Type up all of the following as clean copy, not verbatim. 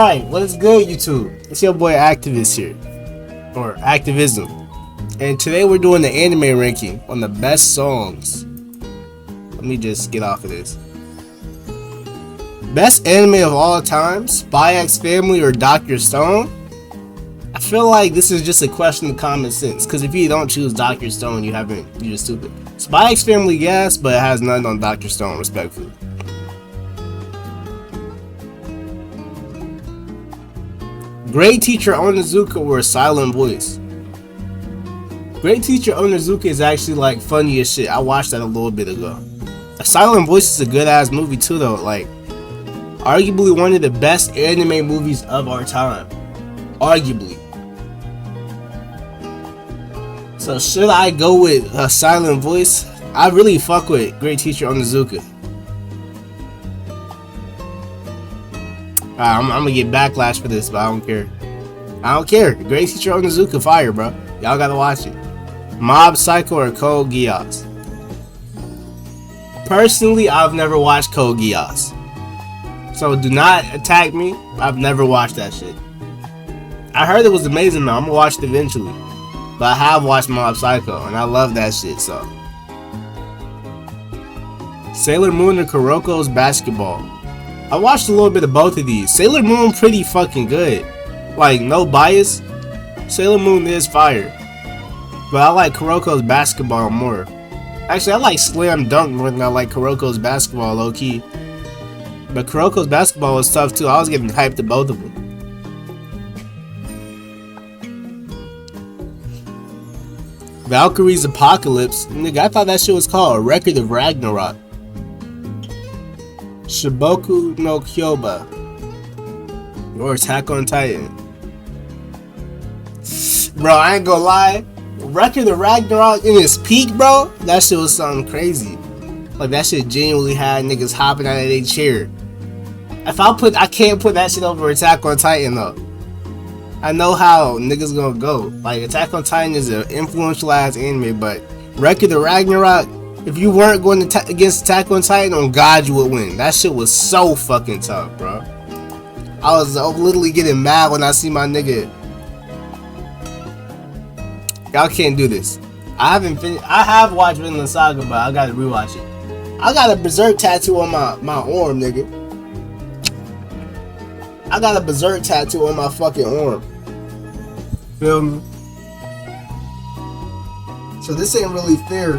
Alright, what is good, YouTube? It's your boy Activist here, or Activism, and today we're doing the anime ranking on the best songs. Let me just get off of this. Best anime of all time, Spy X Family or Dr. Stone? I feel like this is just a question of common sense, because if you don't choose Dr. Stone, you're just stupid. Spy X Family, yes, but it has nothing on Dr. Stone, respectfully. Great Teacher Onizuka or Silent Voice? Great Teacher Onizuka is actually like funny as shit. I watched that a little bit ago. A Silent Voice is a good ass movie too though. Like, arguably one of the best anime movies of our time. Arguably. So should I go with a Silent Voice? I really fuck with Great Teacher Onizuka. I'm gonna get backlash for this, but I don't care. I don't care. Great Teacher Onizuka fire, bro. Y'all gotta watch it. Mob Psycho or Code Geass? Personally, I've never watched Code Geass, so do not attack me. I've never watched that shit. I heard it was amazing though. I'm gonna watch it eventually, but I have watched Mob Psycho and I love that shit. So Sailor Moon or Kuroko's Basketball? I watched a little bit of both of these. Sailor Moon pretty fucking good. Like, no bias. Sailor Moon is fire. But I like Kuroko's Basketball more. Actually, I like Slam Dunk more than I like Kuroko's Basketball, low key. But Kuroko's Basketball was tough too. I was getting hyped to both of them. Valkyrie's Apocalypse. Nigga, I thought that shit was called A Record of Ragnarok. Shiboku no Kyoba or Attack on Titan? Bro, I ain't gonna lie, Record of Ragnarok in its peak, bro, that shit was something crazy. Like, that shit genuinely had niggas hopping out of their chair. I can't put that shit over Attack on Titan though. I know how niggas gonna go. Like, Attack on Titan is an influential ass anime, but Record of Ragnarok, if you weren't going to against Attack on Titan, on God you would win. That shit was so fucking tough, bro. I was literally getting mad when I see my nigga. Y'all can't do this. I have watched Vinland Saga, but I gotta rewatch it. I got a Berserk tattoo on my arm, nigga. I got a Berserk tattoo on my fucking arm. Feel me? So this ain't really fair.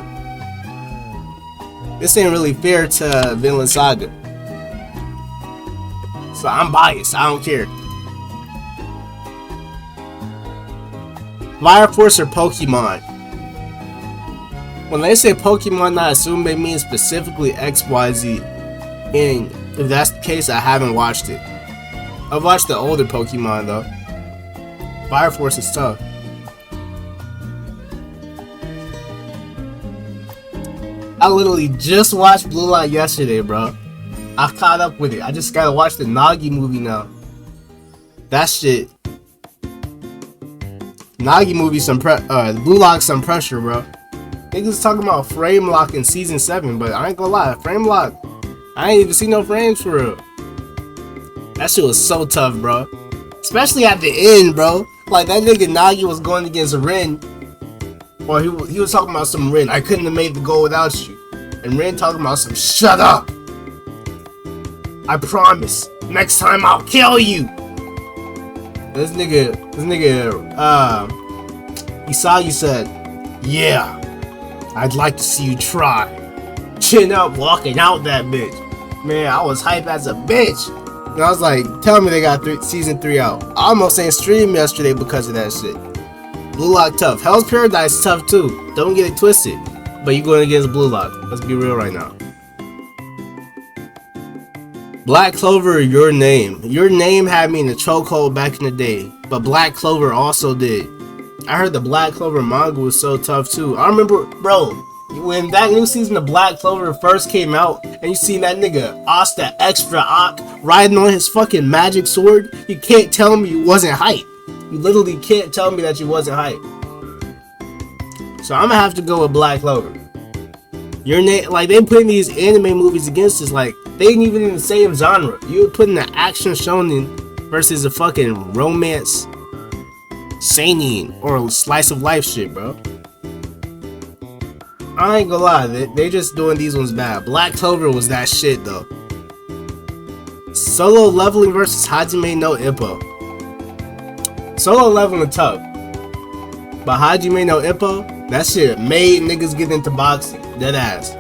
This ain't really fair to Vinland Saga. So I'm biased. I don't care. Fire Force or Pokemon? When they say Pokemon, I assume they mean specifically XYZ. And if that's the case, I haven't watched it. I've watched the older Pokemon though. Fire Force is tough. I literally just watched Blue Light yesterday, bro. I caught up with it. I just gotta watch the Nagi movie now. That shit. Nagi movie Blue Lock some pressure, bro. Niggas talking about frame lock in season 7, but I ain't gonna lie, frame lock, I ain't even seen no frames for real. That shit was so tough, bro. Especially at the end, bro. Like, that nigga Nagi was going against Rin. Or he was talking about some Rin. I couldn't have made the goal without you. And Rin talking about some shut up. I promise. Next time I'll kill you. This nigga, Isagi said, yeah, I'd like to see you try. Chin up, walking out that bitch. Man, I was hype as a bitch. And I was like, tell me they got season 3 out. I almost ain't streamed yesterday because of that shit. Blue Lock tough. Hell's Paradise tough too. Don't get it twisted. But you going against Blue Lock. Let's be real right now. Black Clover or Your Name? Your Name had me in a chokehold back in the day, but Black Clover also did. I heard the Black Clover manga was so tough too. I remember, bro, when that new season of Black Clover first came out, and you seen that nigga Asta Extra Ock riding on his fucking magic sword, you can't tell me you wasn't hype. You literally can't tell me that you wasn't hype. So I'm gonna have to go with Black Clover. Your Name, like, they putting these anime movies against us, like, they ain't even in the same genre. You were putting the action shonen versus a fucking romance seinen or slice of life shit, bro. I ain't gonna lie, they just doing these ones bad. Black Clover was that shit though. Solo Leveling versus Hajime no Ippo. Solo Leveling tough, but Hajime no Ippo, that shit made niggas get into boxing. Dead ass.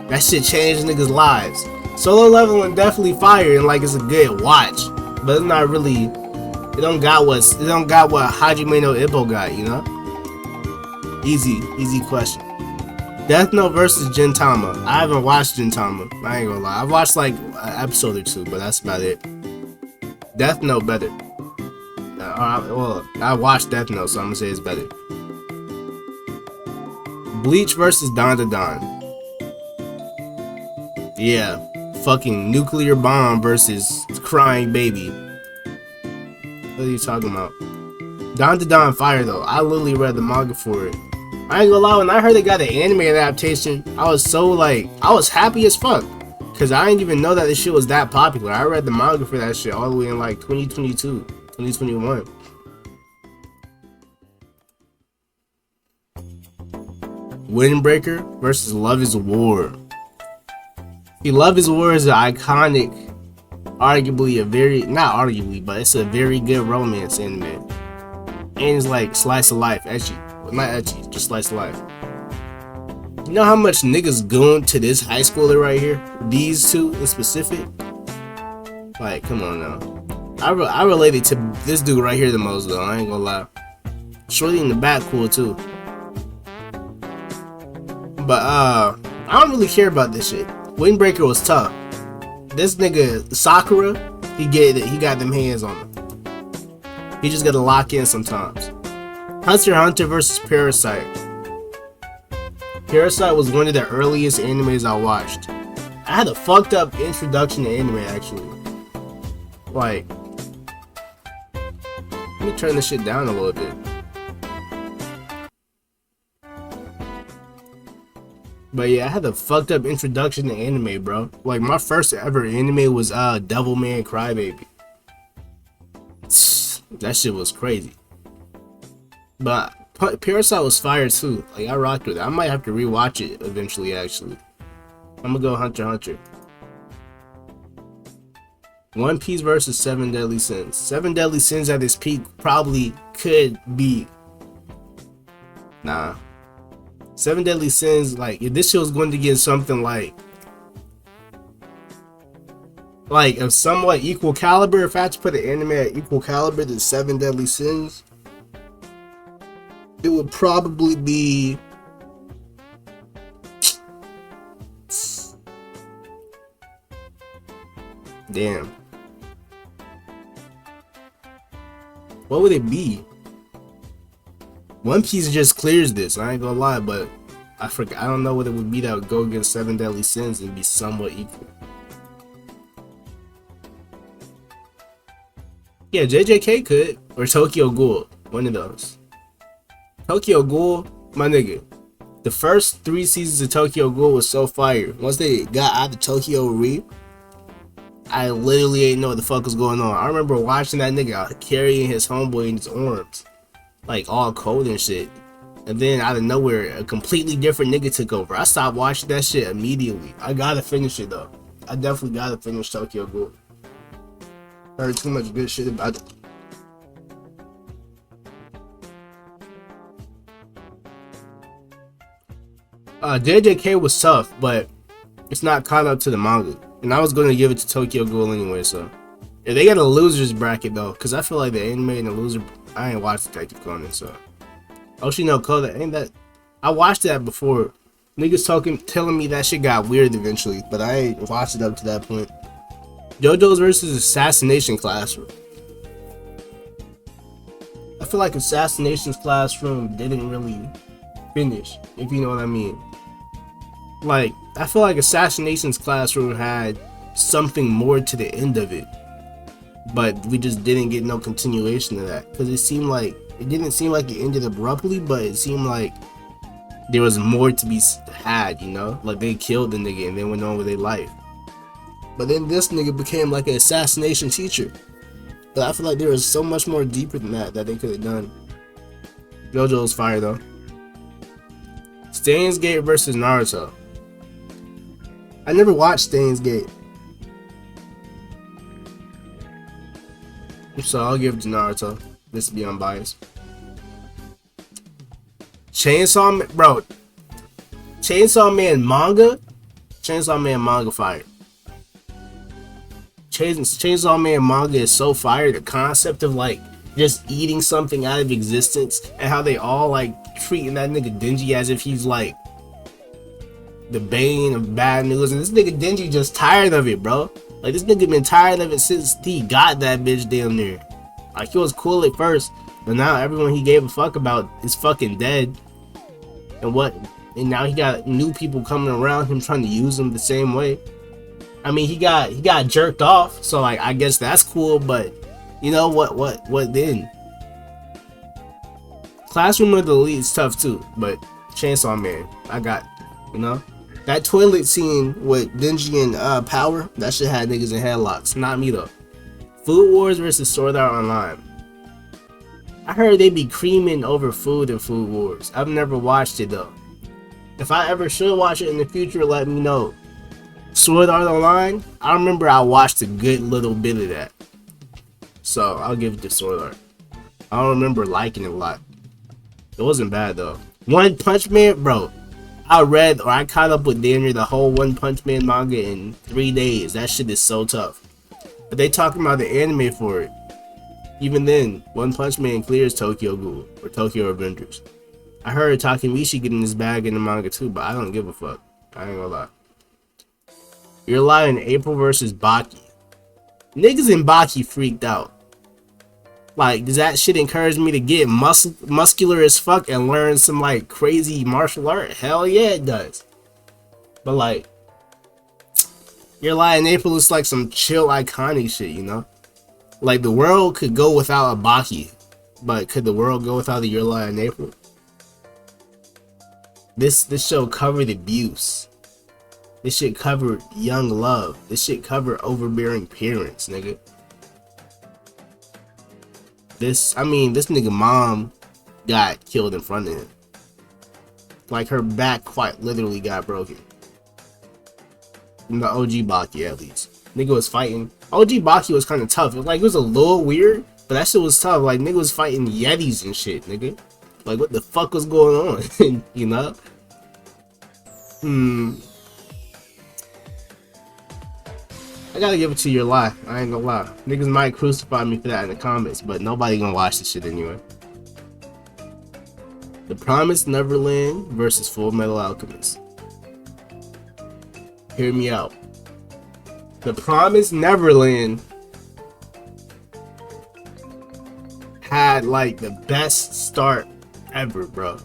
That shit changed niggas' lives. Solo Leveling definitely fire and like it's a good watch, but it's not really. It don't got what Hajime no Ippo got, you know. Easy question. Death Note versus Gintama. I haven't watched Gintama. I ain't gonna lie. I've watched like an episode or two, but that's about it. Death Note better. Well, I watched Death Note, so I'm gonna say it's better. Bleach versus Dandadan. Yeah, fucking nuclear bomb versus crying baby. What are you talking about? Dandadan fire though. I literally read the manga for it. I ain't gonna lie, when I heard they got an anime adaptation, I was so like, I was happy as fuck. Cause I didn't even know that this shit was that popular. I read the manga for that shit all the way in like 2022, 2021. Windbreaker versus Love is War. See, Love is War is an iconic, arguably a very, not arguably, but it's a very good romance anime. And it's like slice of life, ecchi. Not ecchi, just slice of life. You know how much niggas goon to this high schooler right here? These two in specific? Like, come on now. I related to this dude right here the most though, I ain't gonna lie. Shorty in the back cool too. But I don't really care about this shit. Windbreaker was tough. This nigga Sakura, he got them hands on him. He just gotta lock in sometimes. Hunter x Hunter versus Parasite. Parasite was one of the earliest animes I watched. I had a fucked up introduction to anime actually. Like, let me turn this shit down a little bit. But yeah, I had a fucked up introduction to anime, bro. Like my first ever anime was Devilman Crybaby. That shit was crazy. But Parasite was fire too. Like I rocked with it. I might have to rewatch it eventually. Actually, I'm gonna go Hunter x Hunter. One Piece versus Seven Deadly Sins. Seven Deadly Sins at its peak probably could be. Nah. Seven Deadly Sins, like if this shit was going to get something like of somewhat equal caliber, if I had to put an anime at equal caliber to Seven Deadly Sins, it would probably be damn. What would it be? One Piece just clears this, I ain't gonna lie, but I forgot. I don't know what it would be that would go against Seven Deadly Sins and be somewhat equal. Yeah, JJK could, or Tokyo Ghoul, one of those. Tokyo Ghoul, my nigga. The first 3 seasons of Tokyo Ghoul was so fire. Once they got out of Tokyo Re, I literally ain't know what the fuck was going on. I remember watching that nigga carrying his homeboy in his arms, like all cold and shit. And then out of nowhere, a completely different nigga took over. I stopped watching that shit immediately. I gotta finish it though. I definitely gotta finish Tokyo Ghoul. Heard too much good shit about it. JJK was tough, but it's not caught up to the manga. And I was going to give it to Tokyo Ghoul anyway, so. If they got a losers bracket though, because I feel like the anime and the loser, I ain't watched Detective Conan, so. Oshino Koda, ain't that, I watched that before. Niggas telling me that shit got weird eventually, but I ain't watched it up to that point. JoJo's versus Assassination Classroom. I feel like Assassination's Classroom didn't really finish, if you know what I mean. Like, I feel like Assassination's Classroom had something more to the end of it, but we just didn't get no continuation of that, because it didn't seem like it ended abruptly, but it seemed like there was more to be had, you know? Like they killed the nigga and then went on with their life. But then this nigga became like an assassination teacher. But I feel like there was so much more deeper than that they could have done. JoJo's fire though. Steins Gate versus Naruto. I never watched Steins Gate, so I'll give it to Naruto. This to be unbiased. Chainsaw Man, bro. Chainsaw Man manga. Chainsaw Man manga fire. Chainsaw Man manga is so fire. The concept of like just eating something out of existence and how they all like treating that nigga Denji as if he's like the bane of bad news, and this nigga Denji just tired of it, bro. Like this nigga been tired of it since he got that bitch damn near. Like he was cool at first, but now everyone he gave a fuck about is fucking dead. And now he got new people coming around him trying to use him the same way. I mean, he got jerked off, so like I guess that's cool, but you know what then? Classroom of the Elite is tough too, but Chainsaw Man, I got, you know, that toilet scene with Denji and Power, that shit had niggas in headlocks. Not me though. Food Wars versus Sword Art Online. I heard they be creaming over food in Food Wars. I've never watched it though. If I ever should watch it in the future, let me know. Sword Art Online, I remember I watched a good little bit of that, so I'll give it to Sword Art. I don't remember liking it a lot. It wasn't bad though. One Punch Man, bro. I caught up with damn near the whole One Punch Man manga in 3 days. That shit is so tough. But they talking about the anime for it. Even then, One Punch Man clears Tokyo Ghoul or Tokyo Revengers. I heard Takemichi getting his bag in the manga too, but I don't give a fuck. I ain't gonna lie. You're lying. April versus Baki. Niggas in Baki freaked out. Like, does that shit encourage me to get muscular as fuck and learn some like crazy martial art? Hell yeah, it does. But like, You're lying. April is like some chill iconic shit, you know? Like the world could go without a Baki, but could the world go without the Your Lie in April? This show covered abuse. This shit covered young love. This shit covered overbearing parents, nigga. This nigga mom got killed in front of him. Like her back quite literally got broken. In the OG Baki at least. Nigga was fighting. OG Baki was kind of tough. It was a little weird, but that shit was tough. Like nigga was fighting Yetis and shit, nigga. Like what the fuck was going on? You know? I gotta give it to Your Lie. I ain't gonna lie. Niggas might crucify me for that in the comments, but nobody gonna watch this shit anyway. The Promised Neverland versus Full Metal Alchemist. Hear me out. The Promised Neverland had like the best start ever, bro.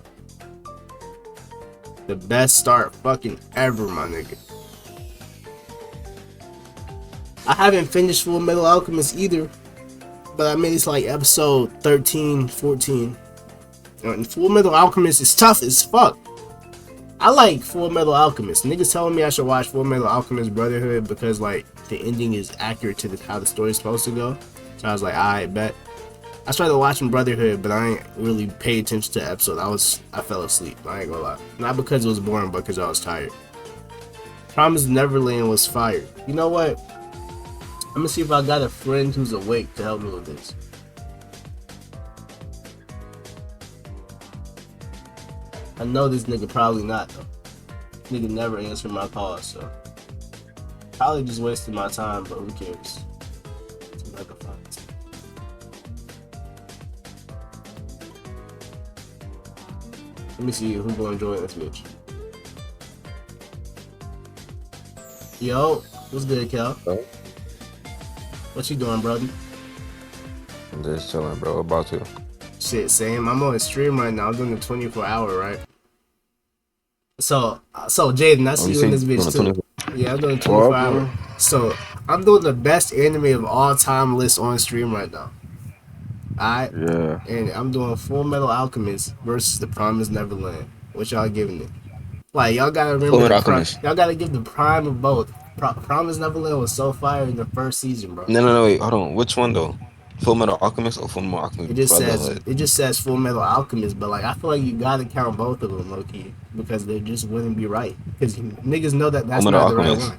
The best start fucking ever, my nigga. I haven't finished Full Metal Alchemist either, but I made it's like episode 13, 14. And Full Metal Alchemist is tough as fuck. I like Full Metal Alchemist. Niggas telling me I should watch Full Metal Alchemist Brotherhood because like the ending is accurate to how the story's supposed to go. So I was like, alright, bet. I started watching Brotherhood, but I ain't really paid attention to the episode. I fell asleep. I ain't gonna lie. Not because it was boring, but because I was tired. Promised Neverland was fire. You know what? I'm gonna see if I got a friend who's awake to help me with this. I know this nigga probably not though. This nigga never answered my calls, so probably just wasted my time, but who cares? It's a microphone. Let me see who's gonna join this bitch. Yo, what's good, Cal? Oh, What you doing, brother? I'm just chilling, bro. What about you? Shit, same. I'm on a stream right now. I'm doing the 24-hour, right? So Jaden, I see you in this bitch too. Yeah, I'm doing 24-hour. So I'm doing the best anime of all time list on stream right now. Alright? Yeah. And I'm doing Full Metal Alchemist versus The Promised Neverland. What y'all giving it? Like y'all gotta Full remember Metal Alchemist. y'all gotta give the prime of both. Promised Neverland was so fire in the first season, bro. No, wait. Hold on. Which one though? Full Metal Alchemist or Full Metal It Alchemist just says Brotherhood? Full Metal Alchemist, but like I feel like you gotta count both of them, low key, because they just wouldn't be right. Because niggas know that Full that's Metal not the right Alchemist.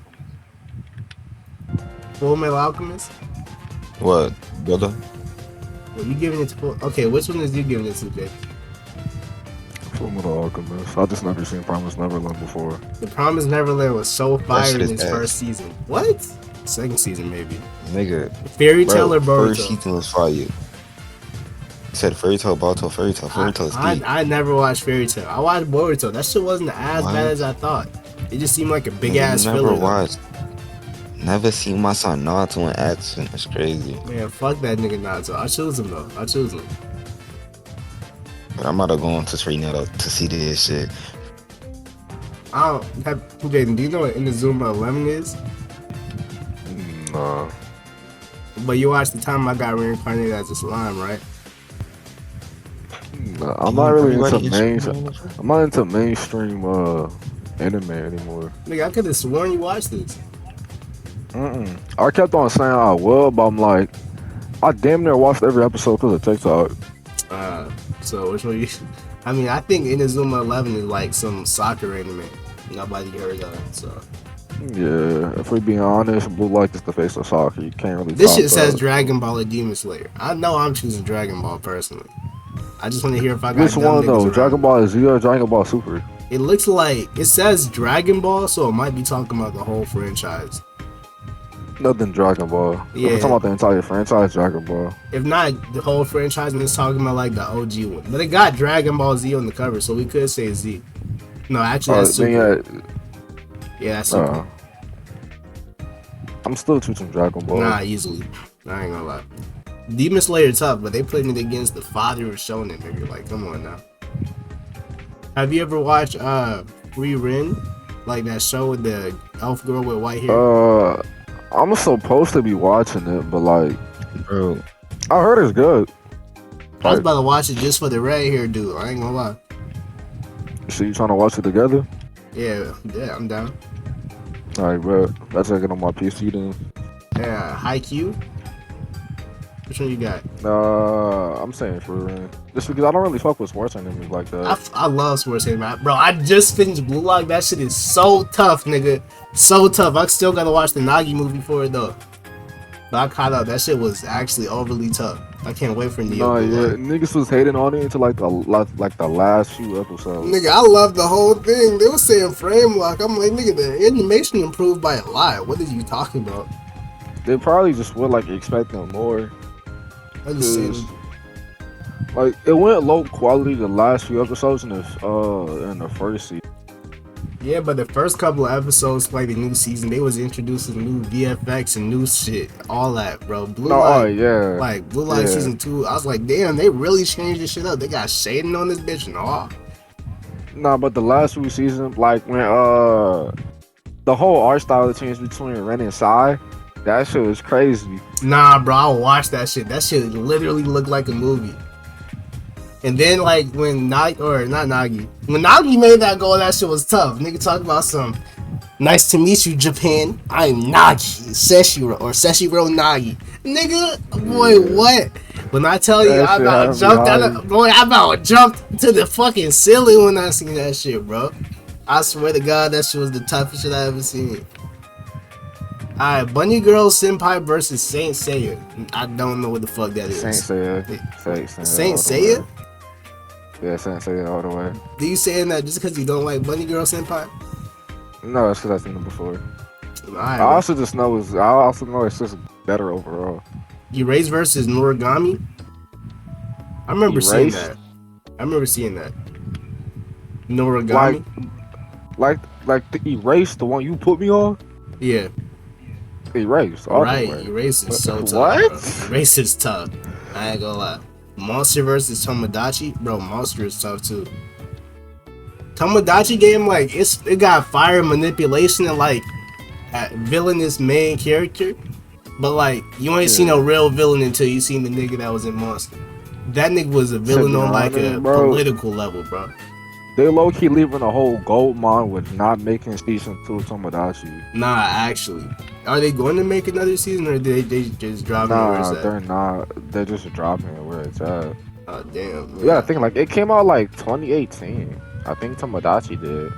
one. Full Metal Alchemist. What, brother? Well, you giving it to full? Okay, which one is you giving it to, Jay? Full Metal Alchemist. I just never seen Promised Neverland before. The Promised Neverland was so That fire shit in is its ass. first season. What? Second season maybe. Nigga, Fairy Tale or first Boruto? season was fire. You said Fairy Tale, Boruto, Fairy Tale. Fairy Tale is deep. I never watched Fairy Tale. I watched Boruto. That shit wasn't as What? bad as I thought. It just seemed like a big Nigga, ass never filler. watched. Never seen my son Naruto in action. That's crazy. Man, fuck that nigga Naruto. I choose him though. I choose him. But I'm about to go on to straight now to see this shit. I don't have Jaden, do you know what Inazuma 11 is? Nah. But you watched the time I got reincarnated as a slime, right? Nah, I'm not really Everybody into gets main. you. I'm not into mainstream anime anymore. Nigga, I could have sworn you watched this. I kept on saying I will, but I'm like, I damn near watched every episode because of TikTok. So which one you... I mean, I think Inazuma 11 is like some soccer anime. Nobody heard of it, so... Yeah, if we're being honest, Blue Light is the face of soccer. You can't really. This top shit says that. Dragon Ball or Demon Slayer. I know I'm choosing Dragon Ball personally. I just want to hear if I got Which dumb one niggas though? around Dragon me. Ball Z or Dragon Ball Super? It looks like... It says Dragon Ball, so it might be talking about the whole franchise. Nothing Dragon Ball. Yeah. We're talking about the entire franchise, Dragon Ball. If not the whole franchise, and it's talking about like the OG one. But it got Dragon Ball Z on the cover, so we could say Z. No, actually that's Super. Yeah, that's Super. I'm still choosing Dragon Ball. Nah, easily. I ain't gonna lie. Demon Slayer tough, but they putting it against the father of Shonen, nigga. Like, come on now. Have you ever watched Free Rin? Like that show with the elf girl with white hair? I'm supposed to be watching it, but like, Bro, I heard it's good. I was about to watch it just for the red hair dude. I ain't gonna lie. So you trying to watch it together? Yeah, I'm down. Alright, bro. That's like it on my PC then. Yeah, Haikyuu. Which one you got? I'm saying for just because I don't really fuck with sports animes like that. I love sports anime, bro. I just finished Blue Lock. That shit is so tough, nigga. So tough. I still gotta watch the Nagi movie for it though. But I caught up. That shit was actually overly tough. I can't wait for Neo. No, yeah, niggas was hating on it until like the last few episodes. Nigga, I love the whole thing. They were saying frame lock. I'm like, nigga, the animation improved by a lot. What are you talking about? They probably just were like expecting more. I just saying. Like it went low quality the last few episodes in the first season. Yeah, but the first couple of episodes, like the new season, they was introducing new VFX and new shit, all that, bro. Blue Light, yeah, like Blue Light season 2. I was like, damn, they really changed this shit up. They got shading on this bitch and all. Nah, but the last few seasons, like when the whole art style changed between Ren and Sai, that shit was crazy. Nah, bro, I watched that shit. That shit literally looked like a movie. And then, like, when when Nagi made that goal, that shit was tough. Nigga talk about some, nice to meet you, Japan. I'm Nagi, Seshiro Nagi. Nigga, boy, what? When I tell you, I about jumped to the fucking ceiling when I seen that shit, bro. I swear to God, that shit was the toughest shit I ever seen. Alright, Bunny Girl Senpai versus Saint Seiya. I don't know what the fuck that is. Saint Seiya. Saint Seiya? Yeah, Saint Seiya all the way. Do you saying that just because you don't like Bunny Girl Senpai? No, that's because I've seen it before. Right, I also know it's just better overall. Erase versus Noragami? I remember seeing that. Noragami? Like the Erase, the one you put me on? Yeah. Erase. Right, Erase is so tough. What? Bro. Erase is tough. I ain't gonna lie. Monster versus Tomodachi? Bro, Monster is tough too. Tomodachi game, like, it got fire manipulation and, like, villainous main character. But, like, you ain't seen a real villain until you seen the nigga that was in Monster. That nigga was a villain on, like, a political level, bro. They low key leaving a whole gold mine with not making season 2 Tomodachi. Nah, actually, are they going to make another season, or they just dropping it where it's Nah, at? they're not. They're just dropping it where it's at. Oh damn. Yeah, I think like it came out like 2018. I think Tomodachi did.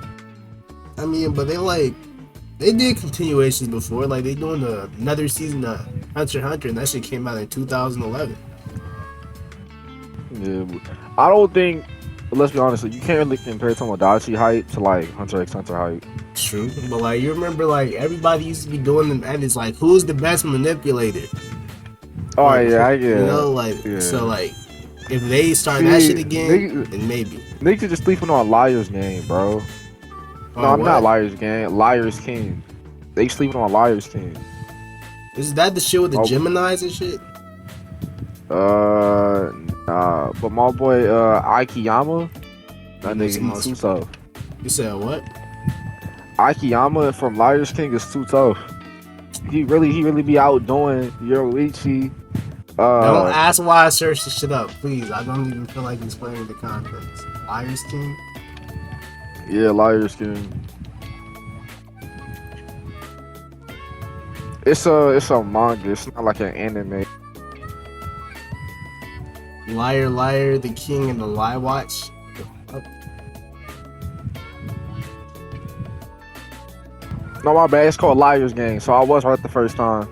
I mean, but they did continuations before. Like they doing another season of Hunter x Hunter, and that shit came out in 2011. Yeah, I don't think. Let's be honest, you can't really compare Tomodachi hype to like Hunter x Hunter hype. True, but like you remember, like everybody used to be doing them, and it's like who's the best manipulator? Oh Like, yeah, you know, like yeah. so, like if they start that shit again, then maybe. Niggas just sleeping on Liar's Game, bro. No, I'm not Liar's Game. Liar's King. They sleeping on Liar's King. Is that the shit with the Geminis and shit? Nah. But my boy, Aikiyama, that nigga, he's too tough. You said what? Aikiyama from Liar's King is too tough. He really be outdoing Yoruichi. Don't ask why I searched this shit up, please. I don't even feel like explaining the context. Liar's King? Yeah, Liar's King. It's a manga. It's not like an anime. Liar, Liar, the King and the Lie Watch. No, my bad. It's called Liar's Game. So I was right the first time.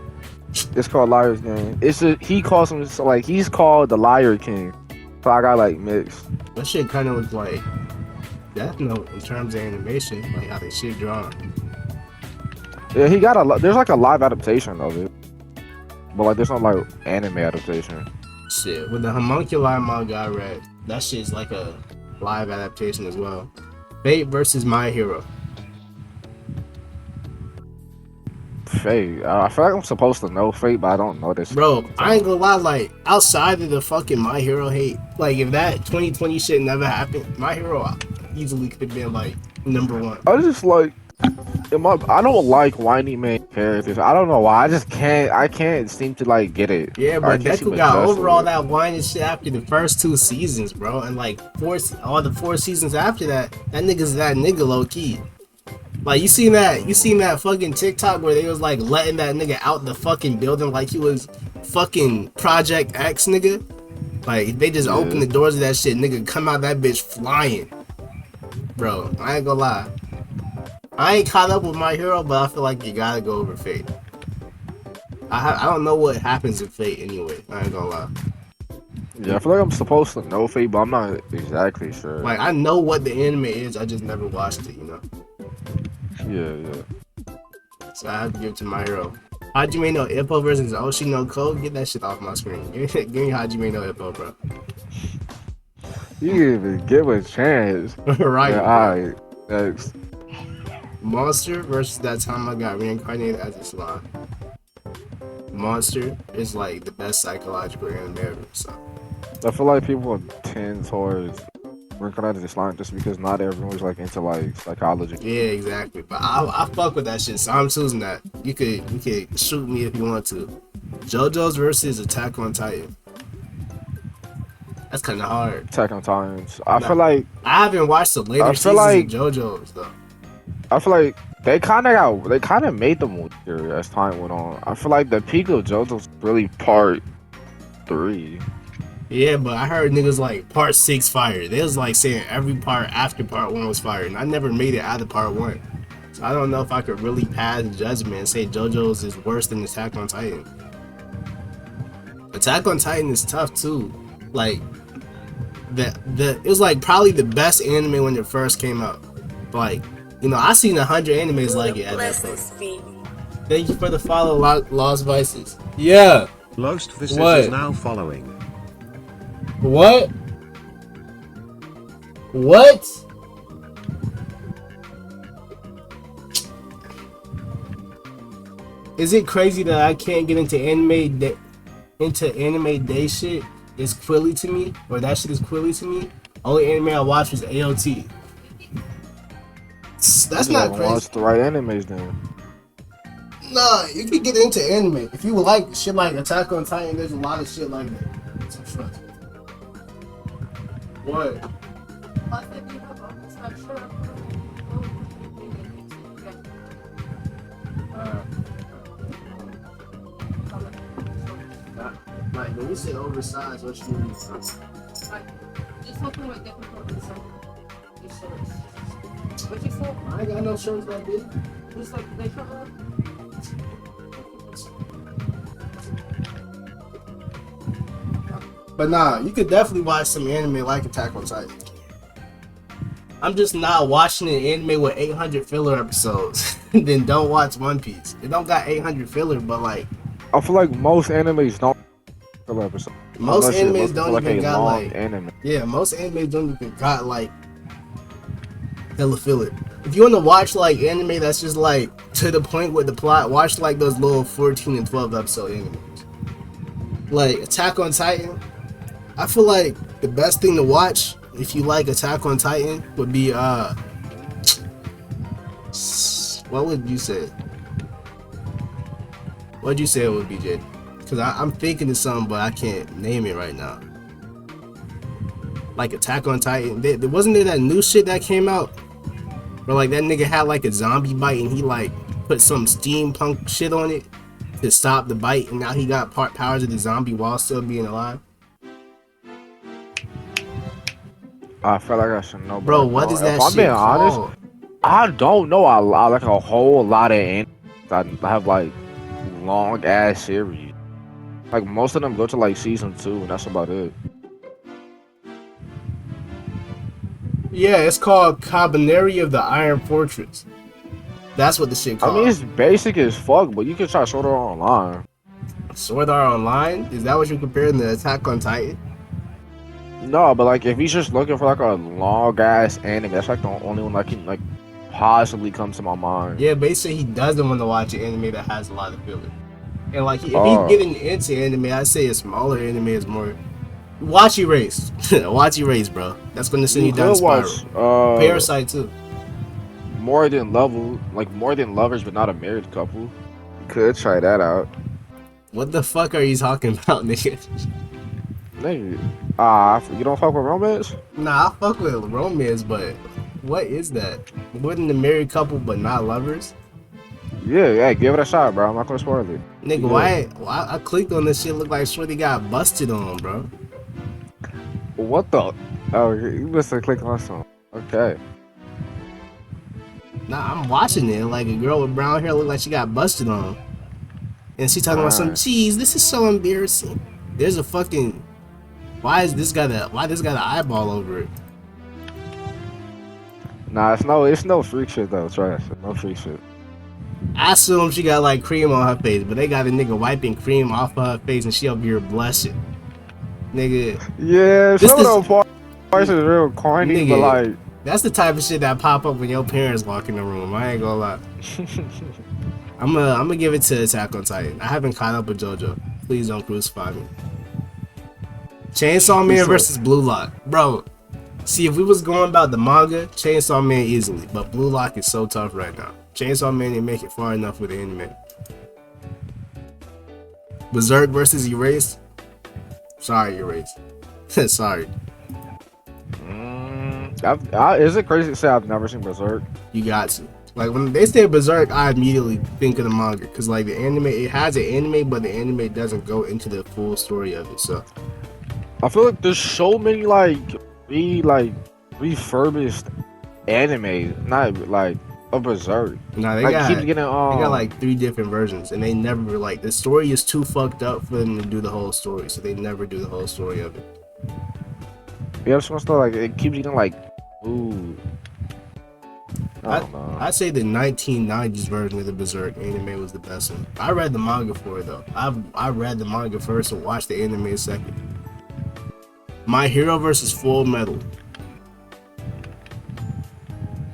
It's called Liar's Game. He calls him like he's called the Liar King. So I got like mixed. That shit kind of looks like Death Note in terms of animation, like how they shit drawn. Yeah, he got there's like a live adaptation of it, but like there's no like anime adaptation. Shit, with the Homunculi manga I read, that shit's like a live adaptation as well. Fate versus My Hero. Fate. I feel like I'm supposed to know Fate, but I don't know this. Bro, I ain't gonna lie, like, outside of the fucking My Hero hate, like, if that 2020 shit never happened, My Hero easily could have been, like, #1. I just like, I don't like whiny main characters. I don't know why. I can't seem to, like, get it. Yeah, but Deku got over all that whiny shit after the first 2 seasons, bro. And, like, all the 4 seasons after that, that nigga's that nigga low-key. Like, you seen that fucking TikTok where they was like letting that nigga out the fucking building like he was fucking Project X, nigga? Like, they just open the doors of that shit, nigga, come out that bitch flying. Bro, I ain't gonna lie. I ain't caught up with My Hero, but I feel like you gotta go over Fate. I don't know what happens in Fate anyway, I ain't gonna lie. Yeah, I feel like I'm supposed to know Fate, but I'm not exactly sure. Like, I know what the anime is, I just never watched it, you know? Yeah. So I have to give it to My Hero. Hajime no Ippo versus Oshi no Ko. Get that shit off my screen. Give me Hajime no Ippo, bro. You didn't even give a chance. Right. Yeah, alright. Next. Monster versus That Time I Got Reincarnated as a Slime. Monster is like the best psychological anime ever. So I feel like people tend towards Reincarnated as Slime just because not everyone's like into like psychology. yeah, exactly. But I fuck with that shit, so I'm choosing that. You could shoot me if you want to. JoJo's versus Attack on Titan. That's kind of hard. Attack on Titans. I feel like I haven't watched the later seasons of JoJo's though. I feel like they kind of made them weaker as time went on. I feel like the peak of JoJo's really part 3. Yeah, but I heard niggas like part 6 fire. They was like saying every part after part 1 was fire, and I never made it out of part 1. So I don't know if I could really pass judgment and say JoJo's is worse than Attack on Titan. Attack on Titan is tough too. Like it was like probably the best anime when it first came out. But like, you know, I seen 100 animes like it at that point. Thank you for the follow, Lost Vices. Yeah. Lost Vices is now following. What? What? Is it crazy that I can't get into anime day shit? Is Quilly to me, or that shit is Quilly to me. Only anime I watched was AOT. That's not crazy. Watch the right animes then. Nah, you can get into anime if you like shit like Attack on Titan. There's a lot of shit like that. So trust me. What? Like when you say oversized, what you mean? Just something with different colors. Your shorts. What you said? I ain't got no shorts that big. Just like they short one? But nah, you could definitely watch some anime like Attack on Titan. I'm just not watching an anime with 800 filler episodes. Then don't watch One Piece. It don't got 800 filler, but like I feel like most animes don't filler episode. most Unless you're animes looking don't for, like, even a got long like anime. yeah, most animes don't even got like hella filler. If you want to watch like anime that's just like to the point with the plot, watch like those little 14 and 12 episode animes. Like Attack on Titan, I feel like the best thing to watch if you like Attack on Titan would be what would you say? What'd you say it would be, Jay? Because I'm thinking of something, but I can't name it right now. Like Attack on Titan, wasn't there that new shit that came out? Where like that nigga had like a zombie bite and he like put some steampunk shit on it to stop the bite, and now he got powers of the zombie while still being alive. I feel like I should know, Bro, I what don't. is that If I'm shit being honest, called? I don't know. I like a whole lot of animes that have like long ass series. Like most of them go to like season 2, and that's about it. Yeah, it's called Cabaneri of the Iron Fortress. That's what the shit I called. mean, it's basic as fuck, but you can try Sword Art Online. Sword Art Online? Is that what you're comparing to Attack on Titan? No, but like if he's just looking for like a long ass anime, that's like the only one that can like possibly come to my mind. Yeah, basically he doesn't want to watch an anime that has a lot of filler. And like if he's Oh. getting into anime, I'd say a smaller anime is more. Watch Erase. Watch Erase, bro. That's gonna send you down a could spiral. watch Parasite too. More Than Lovers, but not a married couple. You could try that out. What the fuck are you talking about, nigga? Nigga, you don't fuck with romance? Nah, I fuck with romance, but what is that? Wouldn't a married couple but not lovers? Yeah, give it a shot, bro. I'm not gonna spoil it. Nigga, Yeah. why I clicked on this shit, look like Shorty got busted on, bro. What the? Oh, you must have clicked on something. Okay. Nah, I'm watching it. Like a girl with brown hair look like she got busted on. And she talking about some cheese. This is so embarrassing. There's a fucking why this got an eyeball over it? Nah, it's no freak shit though. Trash. No freak shit. I assume she got like cream on her face, but they got a nigga wiping cream off of her face and she up here blushing. Nigga. Yeah, This some is- of those parts is real corny, Nigga. but like. That's the type of shit that pop up when your parents walk in the room. I ain't gonna lie. I'm gonna give it to Attack on Titan. I haven't caught up with JoJo. Please don't crucify me. Chainsaw Man versus Blue Lock, bro. See, if we was going about the manga, Chainsaw Man easily, but Blue Lock is so tough right now. Chainsaw Man didn't make it far enough with the anime. Berserk versus Erase. Sorry, Erase. Sorry. Is it crazy to say I've never seen Berserk? You got to. Like when they say Berserk, I immediately think of the manga because like the anime, it has an anime, but the anime doesn't go into the full story of it. So I feel like there's so many refurbished anime, not like a Berserk. no, they Like got keep getting they got like 3 different versions, and they never like the story is too fucked up for them to do the whole story, so they never do the whole story of it. Yeah, some stuff like it keeps getting like, ooh. I don't know. I'd say the 1990s version of the Berserk anime was the best one. I read the manga for it though. I read the manga first and watched the anime second. My Hero versus Full Metal.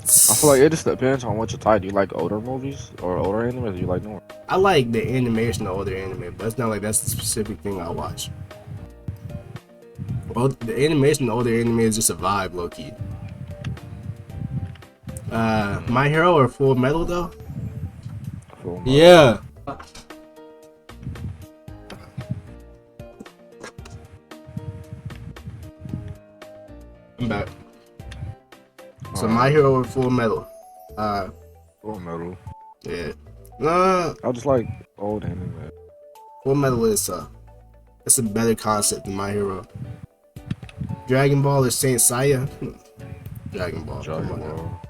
I feel like it just depends on what you type. Do you like older movies or older anime, or do you like newer? I like the animation of older anime, but it's not like that's the specific thing I watch. Well, the animation of older anime is just a vibe, low key. My Hero or Full Metal though? Full Metal. Yeah. I'm back. So My Hero or Full Metal? Full Metal. Yeah. I just like old anime. Full Metal is it's a better concept than My Hero. Dragon Ball or Saint Seiya? Dragon Ball. Dragon Come on now. Ball.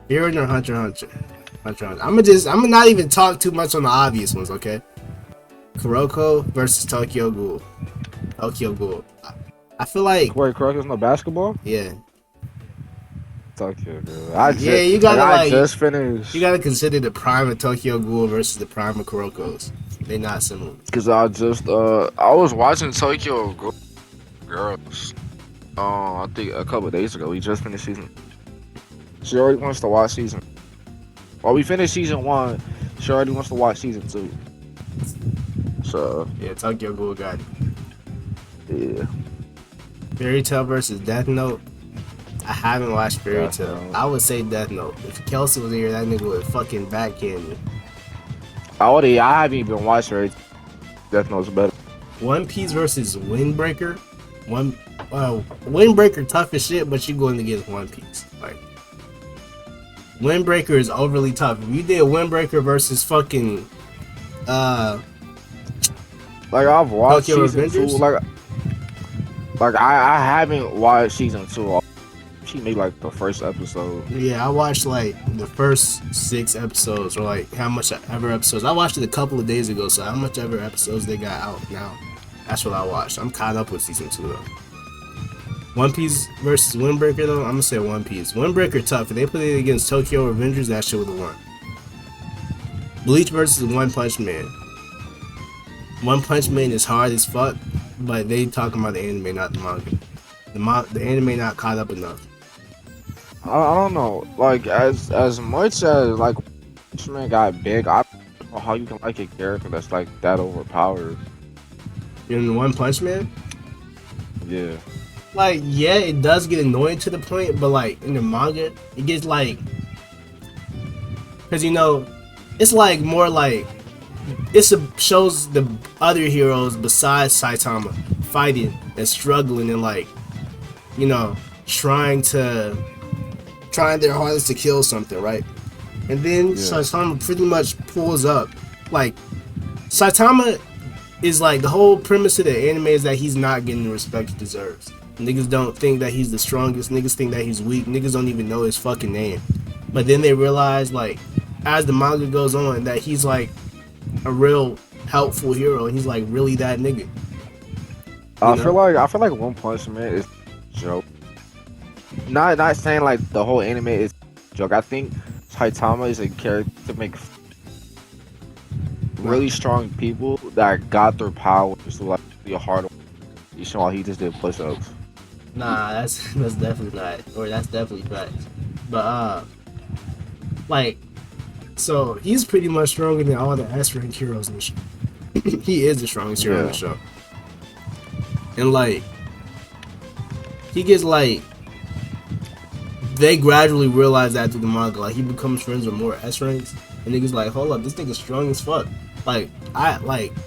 Hero or Hunter x Hunter? Hunter x Hunter. I'm gonna not even talk too much on the obvious ones, okay? Kuroko versus Tokyo Ghoul. Tokyo Ghoul. I feel like Wait, Kuroko's no basketball? yeah. Tokyo Ghoul. You gotta I just finished. You gotta consider the prime of Tokyo Ghoul versus the prime of Kuroko's. They're not similar. Cause I was watching Tokyo Ghoul Girls. I think a couple of days ago. We just finished season. She already wants to watch season. Well, we finished season 1. She already wants to watch season 2. So Yeah, Tokyo Ghoul got it. yeah. Fairy Tail versus Death Note. I haven't watched Fairy Death Tail. Note. I would say Death Note. If Kelsey was here, that nigga would fucking backhand me. I haven't even watched her. Death Note's better. One Piece versus Windbreaker. Windbreaker tough as shit, but you going against One Piece. Like Windbreaker is overly tough. If you did Windbreaker versus fucking Like I've watched Tokyo season Revengers? 2. Like I haven't watched season 2. She made like the first episode. yeah, I watched like the first 6 episodes, or like how much ever episodes. I watched it a couple of days ago, so how much ever episodes they got out now. That's what I watched. I'm caught up with season 2 though. One Piece versus Windbreaker though, I'm gonna say One Piece. Windbreaker tough. If they put it against Tokyo Revengers, that shit would've won. Bleach versus One Punch Man. One Punch Man is hard as fuck, but they talking about the anime, not the manga. The anime not caught up enough. I don't know. Like as much as like Man got big, I don't know how you can like a character that's like that overpowered. In One Punch Man, Yeah. like yeah, it does get annoying to the point, but like in the manga, it gets like, cause you know, it's like more like shows the other heroes besides Saitama fighting and struggling and like, you know, trying their hardest to kill something, right? And then Saitama pretty much pulls up. Like Saitama is like the whole premise of the anime is that he's not getting the respect he deserves. Niggas don't think that he's the strongest. Niggas think that he's weak. Niggas don't even know his fucking name. But then they realize, like, as the manga goes on, that he's like a real helpful hero, and he's like really that nigga. I feel like One Punch Man is a joke. Not saying like the whole anime is a joke. I think Saitama is a character to make really strong people that got their power to like be a hard. You know, he just did push-ups. Nah, that's definitely not, or that's definitely facts. But like, so he's pretty much stronger than all the S-rank heroes in the show. He is the strongest hero in the show, and like, he gets like, they gradually realize that through the manga. Like, he becomes friends with more S-ranks, and niggas like, hold up, this nigga's strong as fuck. I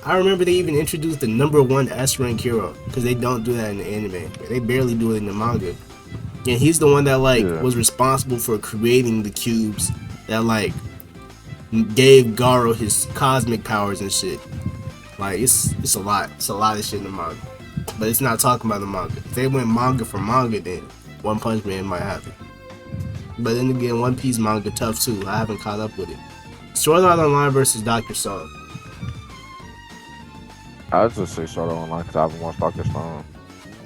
remember they even introduced the #1 S-rank hero, because they don't do that in the anime. They barely do it in the manga. And he's the one that was responsible for creating the cubes that like gave Garo his cosmic powers and shit. Like it's a lot of shit in the manga, but it's not talking about the manga. If they went manga for manga, then One Punch Man might happen. But then again, One Piece manga tough too. I haven't caught up with it. Sword Art Online versus Dr. Stone. I would just say Sword Art Online because I haven't watched Dr. Stone.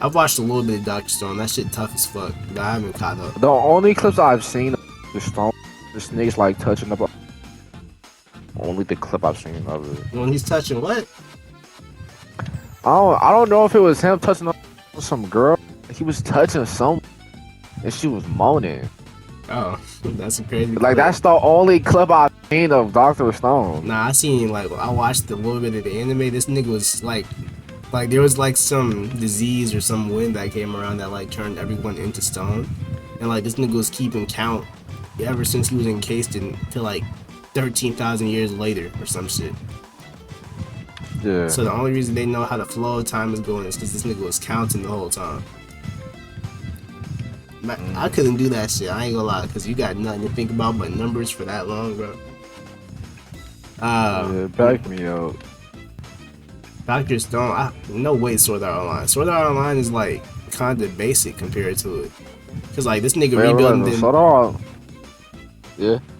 I've watched a little bit of Dr. Stone. That shit tough as fuck, but I haven't caught up. The only clips I've seen of the Stone, this nigga's like touching up. Only the clip I've seen of it. When he's touching what? I don't know if it was him touching up some girl. He was touching some, and she was moaning. Oh, that's a crazy. Like clip. that's the only clip I've seen of Dr. Stone. Nah, I seen I watched a little bit of the anime. This nigga was like there was like some disease or some wind that came around that like turned everyone into stone, and like this nigga was keeping count ever since he was encased until like 13,000 years later or some shit. Yeah. So the only reason they know how the flow of time is going is because this nigga was counting the whole time. I couldn't do that shit. I ain't gonna lie, because you got nothing to think about but numbers for that long, bro. Yeah, back me up. Dr. Stone, no way Sword Art Online. Sword Art Online is like kind of basic compared to it. Cause like this nigga rebuilding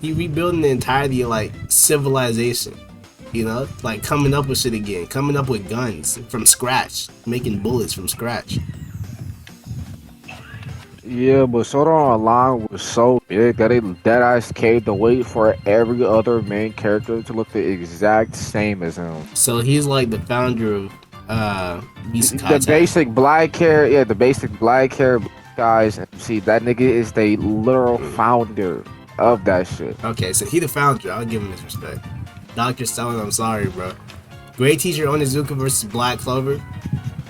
he rebuilding the entirety of like civilization. You know, like coming up with shit again, coming up with guns from scratch, making bullets from scratch. Yeah, but Sword Art Online was so big that it dead ass caved the weight for every other main character to look the exact same as him. So he's like the founder of the basic black hair, yeah, the basic black hair guys. See, that nigga is the literal founder of that shit. Okay, so he the founder. I'll give him his respect. Dr. Stone, I'm sorry, bro. Great Teacher Onizuka versus Black Clover.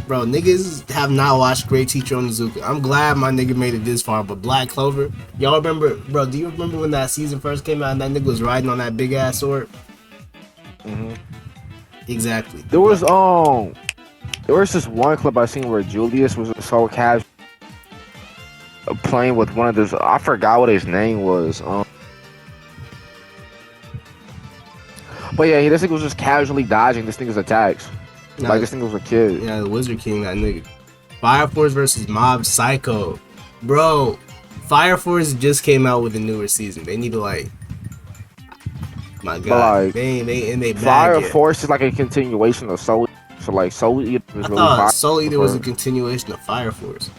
Bro, niggas have not watched Great Teacher Onizuka. I'm glad my nigga made it this far, but Black Clover, y'all remember, bro, do you remember when that season first came out and that nigga was riding on that big ass sword? Mm-hmm. Exactly. There was this one clip I seen where Julius was so casual playing with one of those, I forgot what his name was. But yeah, this nigga was just casually dodging this nigga's attacks. Nah, like this nigga was a kid. Yeah, the Wizard King, that nigga. Fire Force versus Mob Psycho. Bro, Fire Force just came out with a newer season. They need to like, my god, like, they Fire Force is like a continuation of Soul. So like Soul Eater was I really thought Soul Eater was a continuation of Fire Force.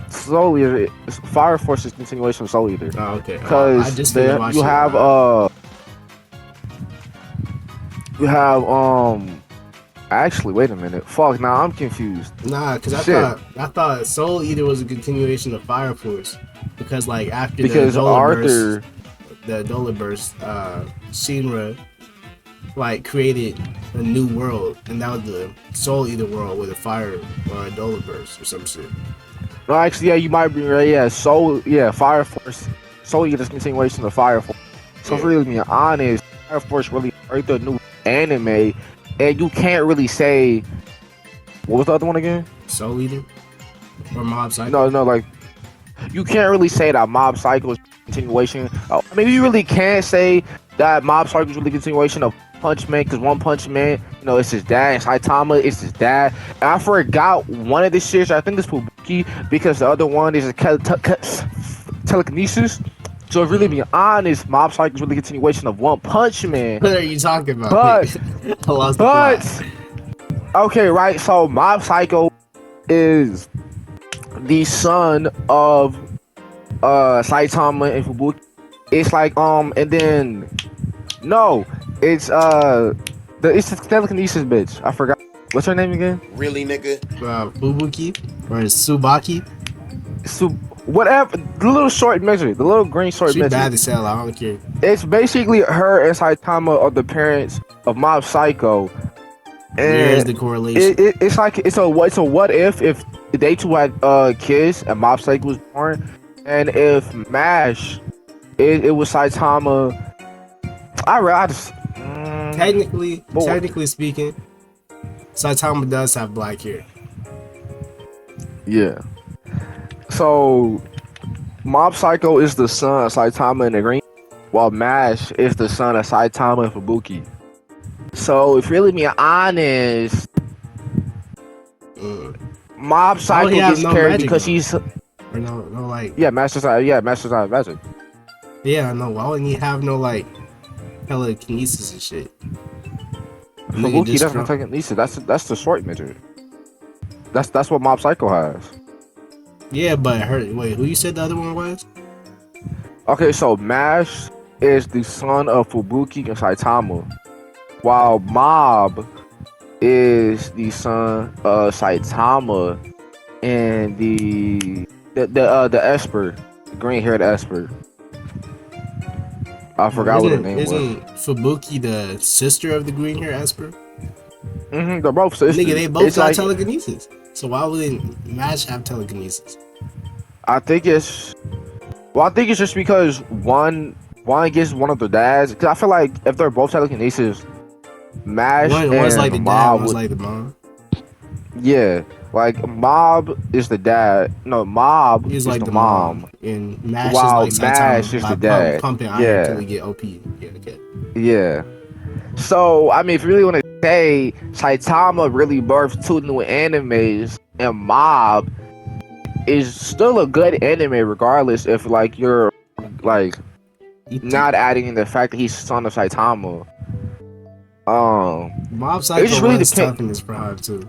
Soul Eater, Fire Force is a continuation of Soul Eater. Oh, okay. Because you have actually, wait a minute. Fuck, now I'm confused. Nah, because I thought Soul Eater was a continuation of Fire Force. Because like after Arthur, the Dola Burst, Shinra like created a new world, and that was the Soul Eater world with a fire or a Dola Burst or some shit. No, actually, yeah, you might be right. Yeah, Fire Force, Soul Eater's continuation of Fire Force. So for really being honest, Fire Force really birthed a new anime, and you can't really say what was the other one again? Soul Eater or Mob Psycho? No, like you can't really say that Mob Psycho is a continuation. I mean, you really can't say that Mob Psycho is really a continuation of Punch Man, because One Punch Man, you know, it's his dad. And Saitama is his dad. And I forgot one of the shits. I think it's Fubuki, because the other one is a telekinesis. So if really being honest, Mob Psycho is really a continuation of One Punch Man. What are you talking about? But okay, right. So Mob Psycho is the son of Saitama and Fubuki. It's like and then no, it's the telekinesis bitch. I forgot. What's her name again? Really, nigga? Fubuki or Tsubaki? Whatever, the little short midget, the little green short midget. She bad as hell, I don't care. It's basically her and Saitama are the parents of Mob Psycho. And there's the correlation. It's like it's a what if they two had kids and Mob Psycho was born, and if MASH it was Saitama. I just technically speaking, Saitama does have black hair. Yeah. So, Mob Psycho is the son of Saitama and the Green, while MASH is the son of Saitama and Fubuki. So, if you're really being honest, Mob Psycho gets carried because he's... MASH is not magic. Yeah, I know. Why wouldn't he have no, like, telekinesis and shit? Fubuki doesn't have telekinesis. That's the short midget. That's what Mob Psycho has. Yeah, but wait, who you said the other one was? Okay, so MASH is the son of Fubuki and Saitama, while Mob is the son of Saitama and the Esper, the green-haired Esper. I forgot what her name was. Isn't Fubuki the sister of the green-haired Esper? They're both sisters. Nigga, they both got telekinesis. So why wouldn't MASH have telekinesis? I think it's just because one gets one of their dads. Cause I feel like if they're both telekinesis, MASH one's like the Mob dad, one's like the mom. Yeah, like Mob is the dad. No, Mob He's is like the the mom, mom. and Mash is While like Mash Saitama is by the dad. pumping iron till Yeah, he get OP. Yeah, okay. yeah. So I mean, if you really want to say Saitama really birthed two new animes, and Mob is still a good anime regardless if like you're like not adding in the fact that he's son of Saitama. Mob It just Psycho really was depends. tough in his prime too.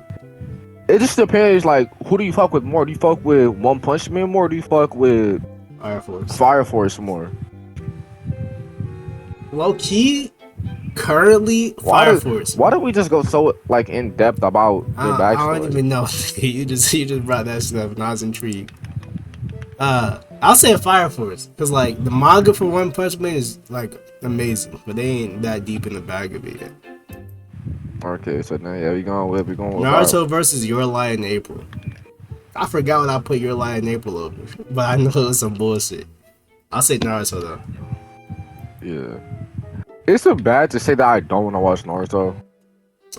It just depends. Like, who do you fuck with more? Do you fuck with One Punch Man more? Or do you fuck with Fire Force. Fire Force more? Low key, currently Why Fire do Force. why don't we just go so like in depth about their I don't backstory? even know. you just brought that shit up, and I was intrigued. I'll say Fire Force because like the manga for One Punch Man is like amazing, but they ain't that deep in the bag of it yet. Okay, so now yeah, we going with Fire. Naruto versus Your Lie in April. I forgot what I put Your Lie in April over, but I know it was some bullshit. I'll say Naruto though. Yeah, it's so bad to say that I don't want to watch Naruto.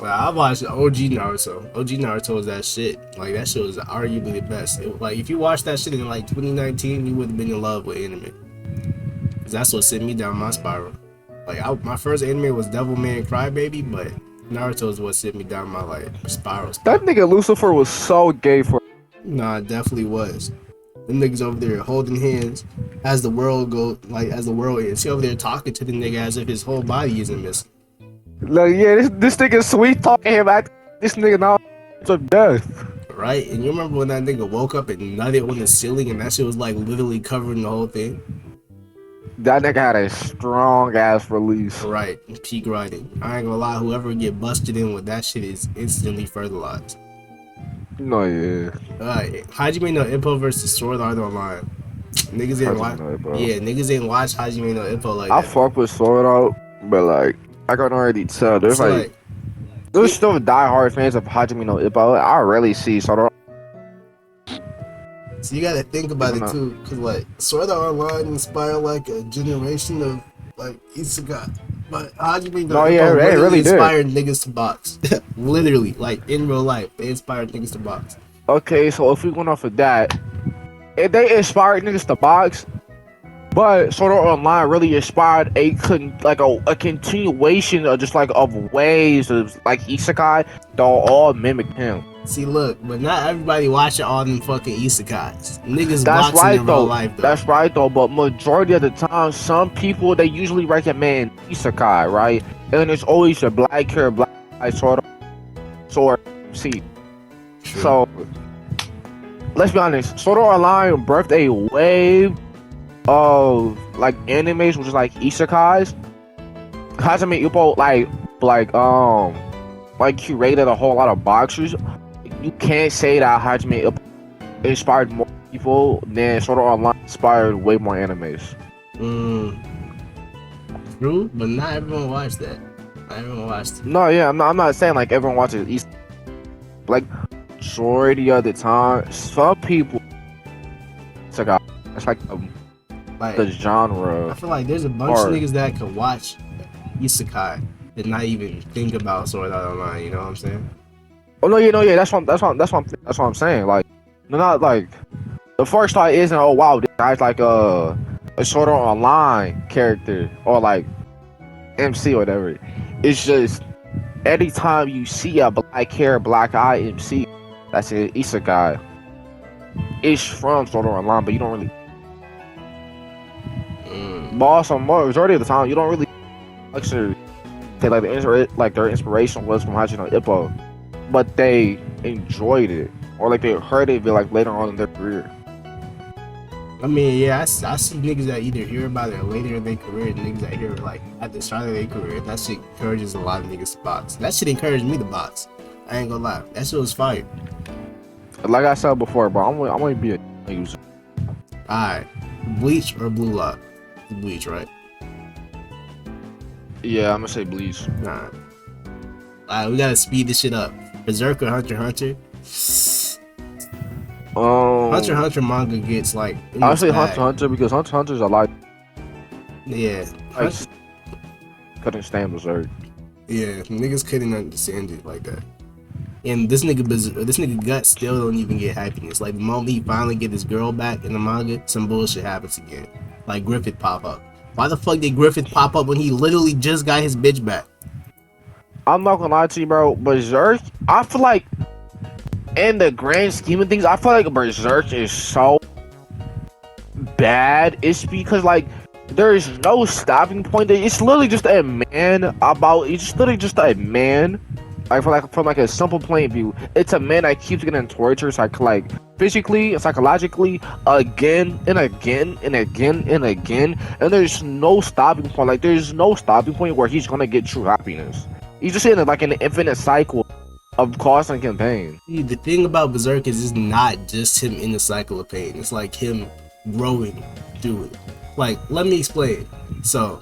Well, I watched OG Naruto. OG Naruto was that shit. Like that shit was arguably the best. Like if you watched that shit in like 2019, you would have been in love with anime. Cause that's what sent me down my spiral. Like my first anime was Devilman Crybaby, but Naruto is what sent me down my like spiral. That nigga Lucifer was so gay for. Nah, it definitely was. Them niggas over there holding hands as the world as the world ends. He over there talking to the nigga as if his whole body isn't missing. Like yeah, this nigga sweet talking him at this nigga now of death. Right? And you remember when that nigga woke up and nutted on the ceiling and that shit was like literally covering the whole thing? That nigga had a strong ass release. Right. Peak writing. I ain't gonna lie, whoever get busted in with that shit is instantly fertilized. No, yeah. Alright. Hajime no Ippo versus Sword Art Online. Niggas ain't watch. Yeah, niggas ain't watch Hajime no Ippo like I that. fuck with Sword Art, but like I can already tell there's So, like there's still diehard fans of Hajime no Ippo. I rarely see Sword Art. So you gotta think about it too, cause like Sword Art Online inspired like a generation of like isekai, but Hajime no Ippo really inspired niggas to box. Literally, like in real life, they inspired niggas to box. Okay, so if we went off of that, if they inspired niggas to box, but Sword Art Online really inspired a continuation of just like of ways of like isekai that all mimic him. See, look, but not everybody watching all them fucking isekais. Niggas That's boxing right in though. real life though. That's right though. But majority of the time, some people they usually recommend isekai, right? And it's always a black hair, black eye sword. See, True. so let's be honest. Sword Art Online birthed a wave of like animes, which is like isekais. Hajime Ippo like curated a whole lot of boxers. You can't say that Hajime Ippo inspired more people than Sword Art Online inspired way more animes. True, but not everyone watched that. Not everyone watched it. No, yeah, I'm not saying like everyone watches East. Like majority of the time, some people. It's like the genre. I feel like there's a bunch of niggas that can watch isekai and not even think about Sword Art Online. You know what I'm saying? Oh no, yeah. That's what I'm saying. Like, not like the first thought isn't oh wow, this guy's like a Sword Art Online character or like MC or whatever. It's just anytime you see a black hair, black eye MC, that's an isekai. It's from Sword Art Online, but you don't really. But also, majority of the time, you don't really actually say like their inspiration was from Hajime no Ippo, but they enjoyed it or like they heard it like later on in their career. I mean, yeah, I see niggas that either hear about it later in their career and niggas that hear it like at the start of their career. That shit encourages a lot of niggas to box. That shit encouraged me to box. I ain't gonna lie. That shit was fire. Like I said before, bro, I'm gonna be a user. Alright. Bleach or Blue Lock? Bleach, right? Yeah, I'm gonna say Bleach. Nah. Alright, we gotta speed this shit up. Berserk or Hunter x Hunter? Hunter x Hunter manga gets like. I'll say Hunter x Hunter because Hunter x Hunter's a lot. Yeah. I couldn't stand Berserk. Yeah, niggas couldn't understand it like that. And this nigga Guts still don't even get happiness. Like the moment he finally get his girl back in the manga, some bullshit happens again. Like Griffith pop up. Why the fuck did Griffith pop up when he literally just got his bitch back? I'm not gonna lie to you, bro. Berserk, I feel like, in the grand scheme of things, I feel like Berserk is so bad. It's because like there is no stopping point. It's literally just a man about. It's just literally just a man. Like from a simple point of view, it's a man that keeps getting tortured, like physically and psychologically, again and again and again and again, and there's no stopping point. Like there's no stopping point where he's gonna get true happiness. He's just in an infinite cycle of constant pain. The thing about Berserk is it's not just him in the cycle of pain. It's like him growing through it. Like, let me explain. So,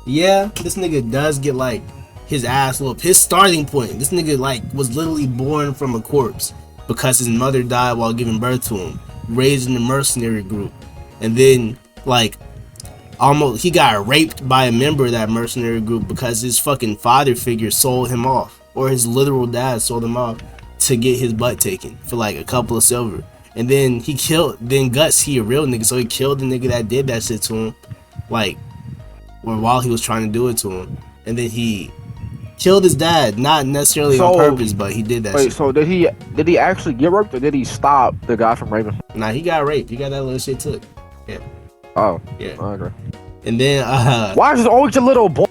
yeah, this nigga does get like his ass whooped. His starting point, this nigga like was literally born from a corpse because his mother died while giving birth to him, raised in the mercenary group, and then like almost he got raped by a member of that mercenary group because his fucking father figure sold him off, or his literal dad sold him off to get his butt taken for like a couple of silver. And then Guts, he a real nigga, so he killed the nigga that did that shit to him, like, or while he was trying to do it to him. And then he killed his dad, not necessarily on purpose, but he did that shit. So did he actually get raped, or did he stop the guy from raping him? Nah, he got raped. He got that little shit took. Yeah. Oh. Yeah. Okay. And then why is it always a little boy?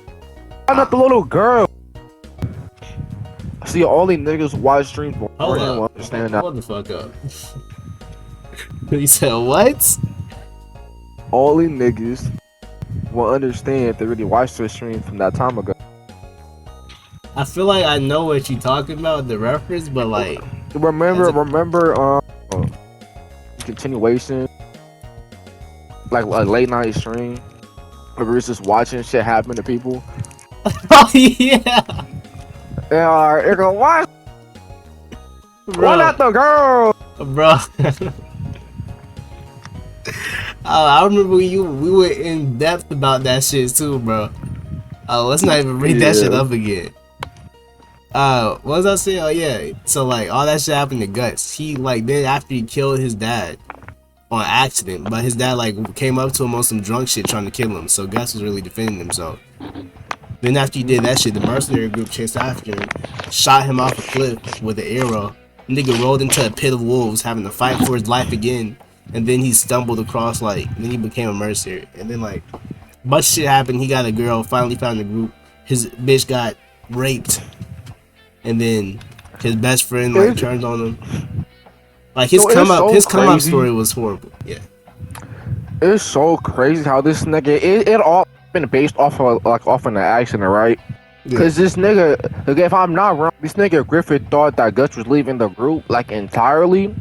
Why not the little girl? See, all these niggas watch streams. Hold up. Understand that. Hold the fuck up. He said what? All these niggas will understand if they really watched the stream from that time ago. I feel like I know what you're talking about, the reference, but like remember continuation, like a late night stream where we're just watching shit happen to people. Oh yeah. Yeah, they're going, why not the girl? Bro. I remember we were in depth about that shit too, bro. Let's not even read that shit up again. What was I saying? Oh yeah, so like all that shit happened to Guts. He like then after he killed his dad on accident, but his dad like came up to him on some drunk shit trying to kill him. So Guts was really defending himself. Then after he did that shit, the mercenary group chased after him, shot him off a cliff with an arrow. Nigga rolled into a pit of wolves, having to fight for his life again. And then he stumbled across then he became a mercenary. And then like bunch of shit happened. He got a girl, finally found the group. His bitch got raped. And then his best friend like turned on him. Like his come up story was horrible. Yeah. It's so crazy how this nigga it all been based off of an accident, right? Because this nigga, if I'm not wrong, this nigga Griffith thought that Guts was leaving the group like entirely.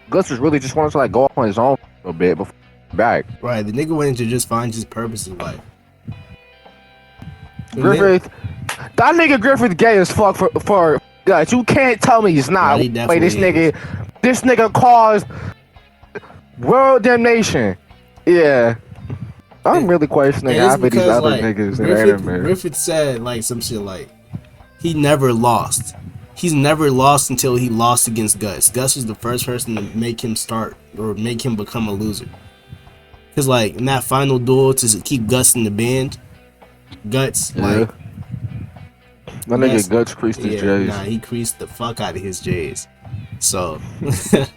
Guts was really just wanted to like go off on his own a bit before back. Right, the nigga went to just find his purpose in life. Griffith, that nigga Griffith gay as fuck for Guts. You can't tell me he's not. Wait, this nigga caused world damnation. Yeah. I'm really questioning half of these other niggas in the anime. Griffith said like some shit like he never lost. He's never lost until he lost against Gus. Gus was the first person to make him start or make him become a loser. Cause like in that final duel to keep Gus in the band, Guts like my nigga Guts creased his J's. Nah, he creased the fuck out of his J's. So that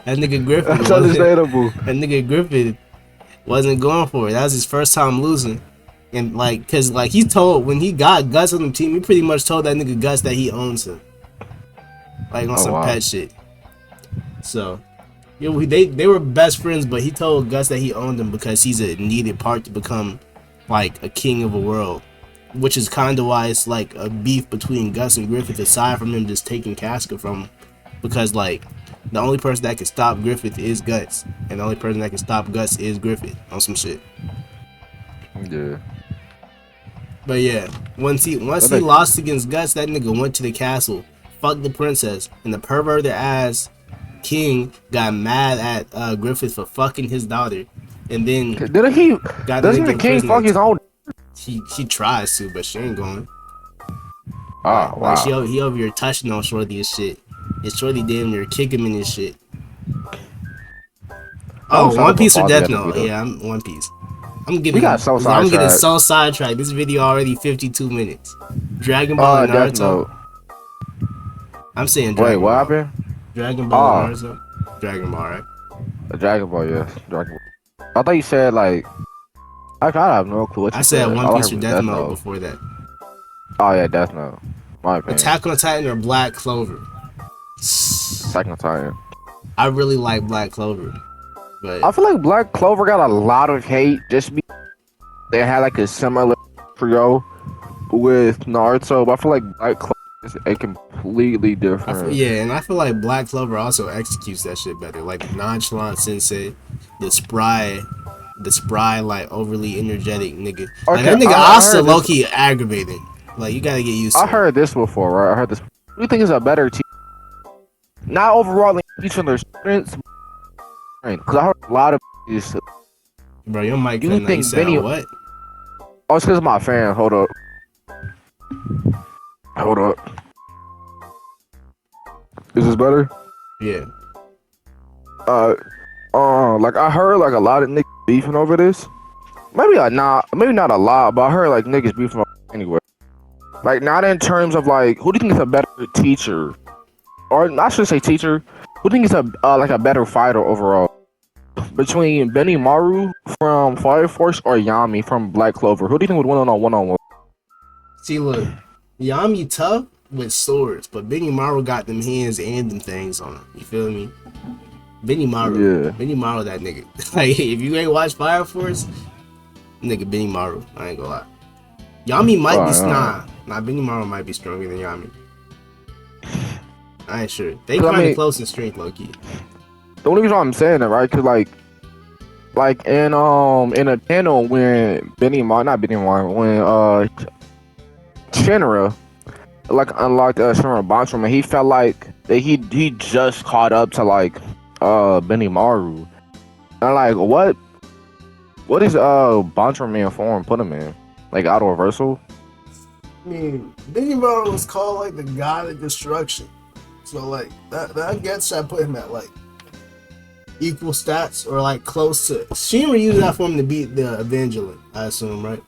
nigga Griffith. That's understandable. That nigga Griffith wasn't going for it. That was his first time losing. And like, cause like he told when he got Gus on the team, he pretty much told that nigga Gus that he owns him, like on some pet shit. So, they were best friends, but he told Gus that he owned him because he's a needed part to become like a king of a world, which is kind of why it's like a beef between Gus and Griffith. Aside from him just taking Casca from him, because like the only person that can stop Griffith is Guts, and the only person that can stop Gus is Griffith on some shit. Yeah. But yeah, once he lost against Guts, that nigga went to the castle, fucked the princess, and the perverted ass king got mad at Griffith for fucking his daughter, and then doesn't the king fuck his own? She tries to, but she ain't going. Oh, wow. He over here touching on Shorty and shit. And Shorty damn near kick him in his shit. Oh, One Piece or Death Note? Yeah, I'm One Piece. I'm getting so sidetracked. This video already 52 minutes. Dragon Ball and Naruto. Death Note. I'm saying Dragon Ball. Wait, what happened? Dragon Ball and Naruto? Dragon Ball, right? Dragon Ball, yeah. Dragon Ball. I thought you said, like... I have no clue what you said. I said One Piece or Death Note before that. Oh, yeah, Death Note. My opinion. Attack on Titan or Black Clover? Attack on Titan. I really like Black Clover. But I feel like Black Clover got a lot of hate just because they had like a similar trio with Naruto, but I feel like Black Clover is a completely different. And I feel like Black Clover also executes that shit better. Like the nonchalant sensei, the spry, like overly energetic nigga. Okay, like that nigga also low-key aggravating. Like you gotta get used to it. I heard this before, right? I heard this. Who do you think is a better teacher? Not overall teaching their students, because I heard a lot of these. Bro, your mic. You think Benny? What? Oh, it's because of my fan. Hold up. Is this better? Yeah. Like I heard like a lot of niggas beefing over this. Maybe not a lot, but I heard like niggas beefing over it anyway. Like not in terms of like who do you think is a better teacher, or I should say teacher. Who do you think is a better fighter overall? Between Benny Maru from Fire Force or Yami from Black Clover? Who do you think would win on a one-on-one? See, look, Yami tough with swords, but Benny Maru got them hands and them things on him. You feel me? Benny Maru, that nigga. Like, if you ain't watched Fire Force, nigga, Benny Maru. I ain't gonna lie. Yami might be Benny Maru might be stronger than Yami. I ain't sure. They kind of close in strength, low key. The only reason why I'm saying that, right? Cause like in a panel when Shinra unlocked Shinra Bantram, and he felt like that he just caught up to like Benny Maru. And I'm like, what is Bantram in form put him in? Like auto reversal? I mean, Benny Maru was called like the god of destruction. So like that I guess I put him at like equal stats or like close to. Shinra used that for him to beat the Evangeline, I assume, right?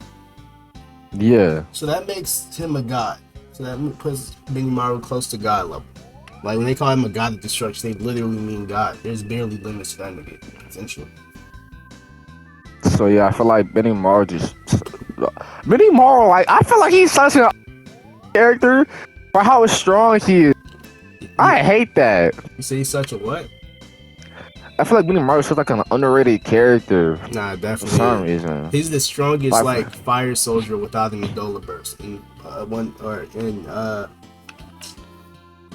Yeah. So that makes him a god. So that puts Benny Maru close to god level. Like when they call him a god of destruction, they literally mean god. There's barely limits to that nigga potential. So yeah, I feel like Benny Maru, like I feel like he's such a character for how strong he is. I hate that. You say he's such a what? I feel like Benny Maru is like an underrated character. Nah, definitely. For some reason. He's the strongest like fire soldier without the Medola burst. You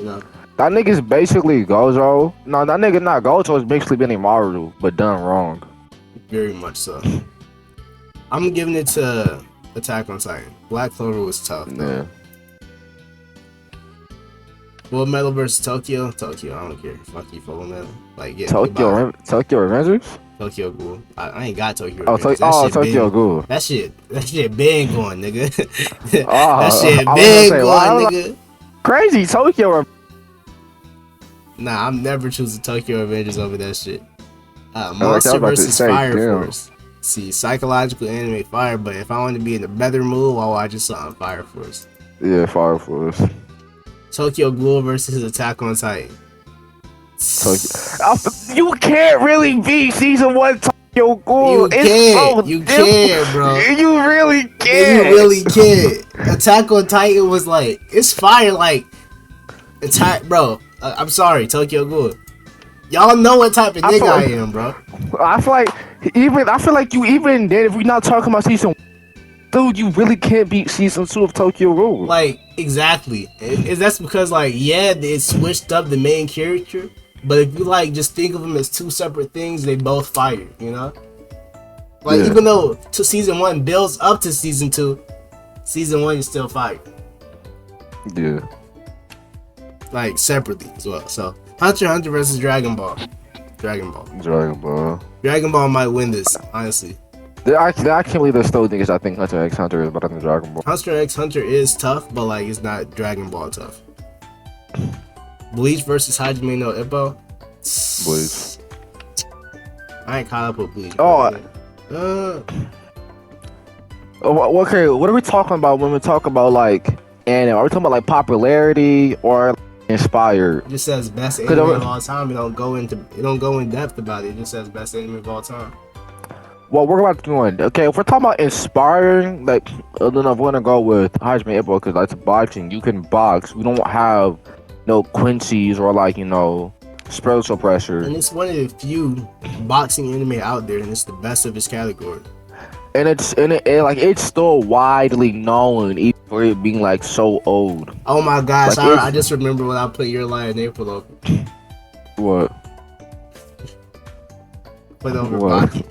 know. That nigga's basically Gojo. No, that nigga not Gojo. Is basically Benny Maru, but done wrong. Very much so. I'm giving it to Attack on Titan. Black Clover was tough, though. Yeah. Full Metal versus Tokyo. I don't care. Fuck you, Full Metal. Like, yeah. Tokyo Revengers? Tokyo Ghoul. I ain't got Tokyo Revengers. Tokyo Ghoul. That shit been going, nigga. That shit been going, nigga. Crazy Tokyo. Nah, I'm never choosing Tokyo Revengers over that shit. Monster versus Fire Force. See, psychological anime fire, but if I want to be in a better mood, I'll watch something Fire Force. Yeah, Fire Force. Tokyo Ghoul versus Attack on Titan. You can't really beat season 1 Tokyo Ghoul. You can't, bro. You really can't. You really can't. Attack on Titan was like, it's fire, like, bro. I'm sorry, Tokyo Ghoul. Y'all know what type of nigga I am, bro. I feel like you even then, if we're not talking about season 1, dude, you really can't beat season 2 of Tokyo Ghoul. Like, exactly. That's because, like, yeah, it switched up the main character, but if you, like, just think of them as two separate things, they both fire, you know? Like, even though season 1 builds up to season 2, season 1 is still fire. Yeah. Like, separately as well. So, Hunter x Hunter versus Dragon Ball. Dragon Ball might win this, honestly. I can't believe there's still niggas I think Hunter x Hunter is better than Dragon Ball. Hunter x Hunter is tough, but like it's not Dragon Ball tough. Bleach versus Hajime no Ippo. Bleach. I ain't caught up with Bleach. Oh. Uh, Okay, what are we talking about when we talk about like anime? Are we talking about like popularity or inspired? it just says best anime of all time. It don't go in depth about it. It just says best anime of all time. Well, we're about to go in. Okay, if we're talking about inspiring, like, then I'm gonna go with Hajime Ippo because that's boxing. You can box. We don't have no Quincy's or like spiritual pressure. And it's one of the few boxing anime out there, and it's the best of its category. And it's still widely known, even for it being like so old. Oh my gosh! Like, I just remember when I put Your Lie in April over. What? Put over What? Baki.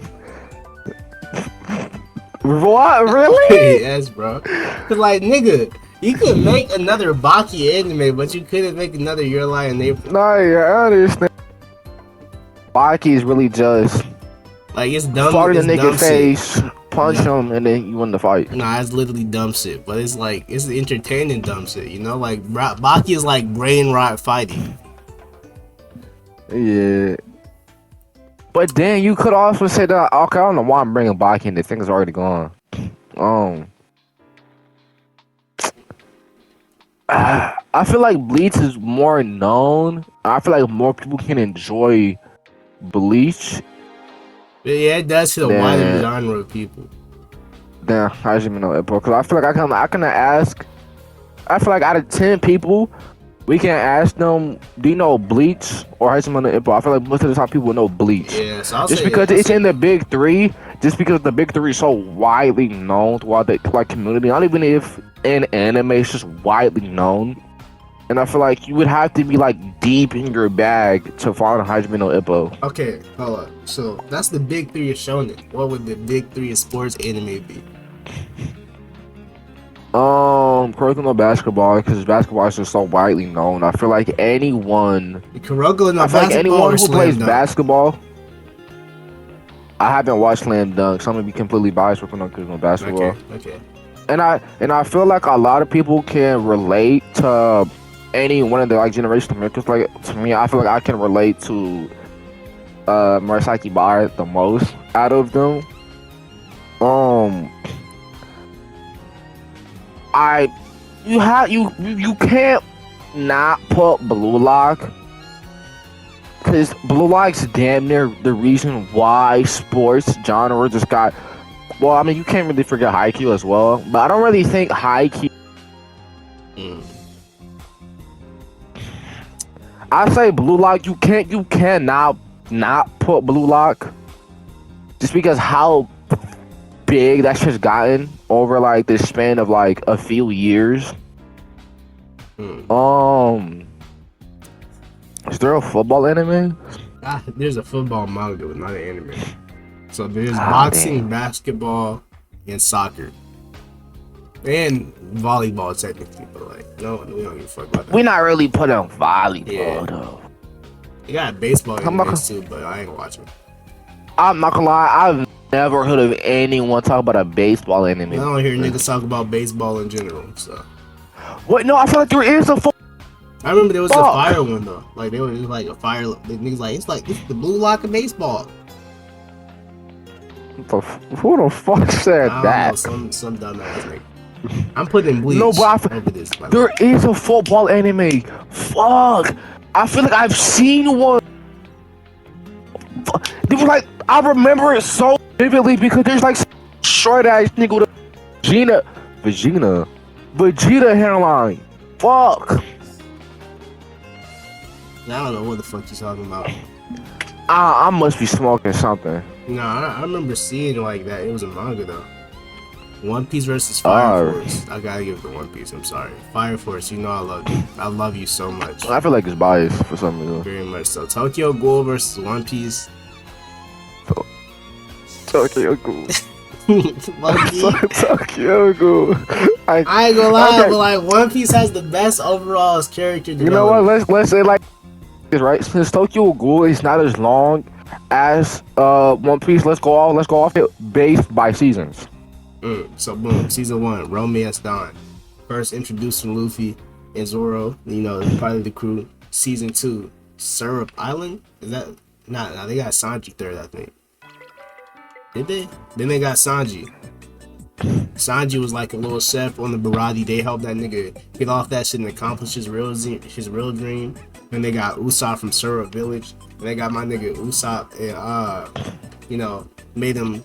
What? Really? Yes, bro. Cause like nigga, you could make another Baki anime, but you couldn't make another Your Lie in April. No, yeah, I understand. Baki is really just Like it's dumb. fart in It's the dumb nigga shit. face, punch him, and then you win the fight. Nah, it's literally dumb shit, but it's like it's entertaining dumb shit. You know, like Baki is like brain rot fighting. Yeah. But then you could also say that, okay, I don't know why I'm bringing Baki in. The thing is already gone. I feel like Bleach is more known. I feel like more people can enjoy Bleach But yeah, it does hit a Yeah. wider genre of people. than Hajime no Ippo. Because I feel like I can ask. I feel like out of 10 people, we can ask them, do you know Bleach or Hajime no Ippo? I feel like most of the time people know Bleach. Yeah, so I'll Just say because it's in the big three, just because the big three is so widely known throughout the community, not even if in anime it's just widely known. And I feel like you would have to be like deep in your bag to find Hajime no Ippo. Okay, hold up. So that's the big three of shonen. What would the big three of sports anime be? Kuroko no basketball, because basketball is just so widely known. I feel like anyone, Kuroko no I feel like basketball anyone or who Slam plays Dunk? basketball. I haven't watched Slam Dunk, so I'm gonna be completely biased with Kuroko no basketball. Okay. And I feel like a lot of people can relate to any one of the like generation characters. Like to me, I feel like I can relate to Murasaki Bar the most out of them. You can't not put Blue Lock, because Blue Lock's damn near the reason why sports genre just got. Well, I mean, you can't really forget Haikyuu as well, but I don't really think Haikyuu. I say Blue Lock. You cannot not put Blue Lock, just because how big that shit's gotten over like the span of like a few years. Is there a football anime? There's a football manga, but not an anime. So there's boxing, basketball, and soccer. And volleyball, technically, but like, no, we don't give a fuck about that. We're not really putting volleyball Yeah. though. You got baseball Come animes too, but I ain't watching. I'm not gonna lie, I've never heard of anyone talk about a baseball anime. I don't hear niggas talk about baseball in general, so. What? No, I feel like there is a I remember there was a Fuck. fire one though. Like they were just like a fire. The niggas like it's the blue lock of baseball. Who the fuck said I that? don't know, some dumbass nigga. I'm putting Bleach No, but over this. By the there way. is a football anime. Fuck. I feel like I've seen one. They were like, I remember it so vividly because there's like short ass nigga with a Vegeta hairline. Fuck. I don't know what the fuck you talking about. I must be smoking something. No, I remember seeing it like that. It was a manga though. One Piece versus Fire Force. I gotta give it to One Piece. I'm sorry, Fire Force. You know I love you. I love you so much. I feel like it's biased for some reason. Very much so. Tokyo Ghoul versus One Piece. Tokyo Ghoul. Low-key. Tokyo Ghoul. I ain't gonna lie, Okay. but like One Piece has the best overall character You know development. what? Let's say like this, right? Since Tokyo Ghoul is not as long as One Piece. Let's go off it based by seasons. So boom, season 1, Romance Dawn. First introducing Luffy and Zoro, you know, part of the crew. Season 2, Syrup Island. Is that nah, they got Sanji third, I think. Did they? Then they got Sanji. Sanji was like a little chef on the Barati. They helped that nigga get off that shit and accomplish his real dream. Then they got Usopp from Syrup Village. And they got my nigga Usopp and you know, made him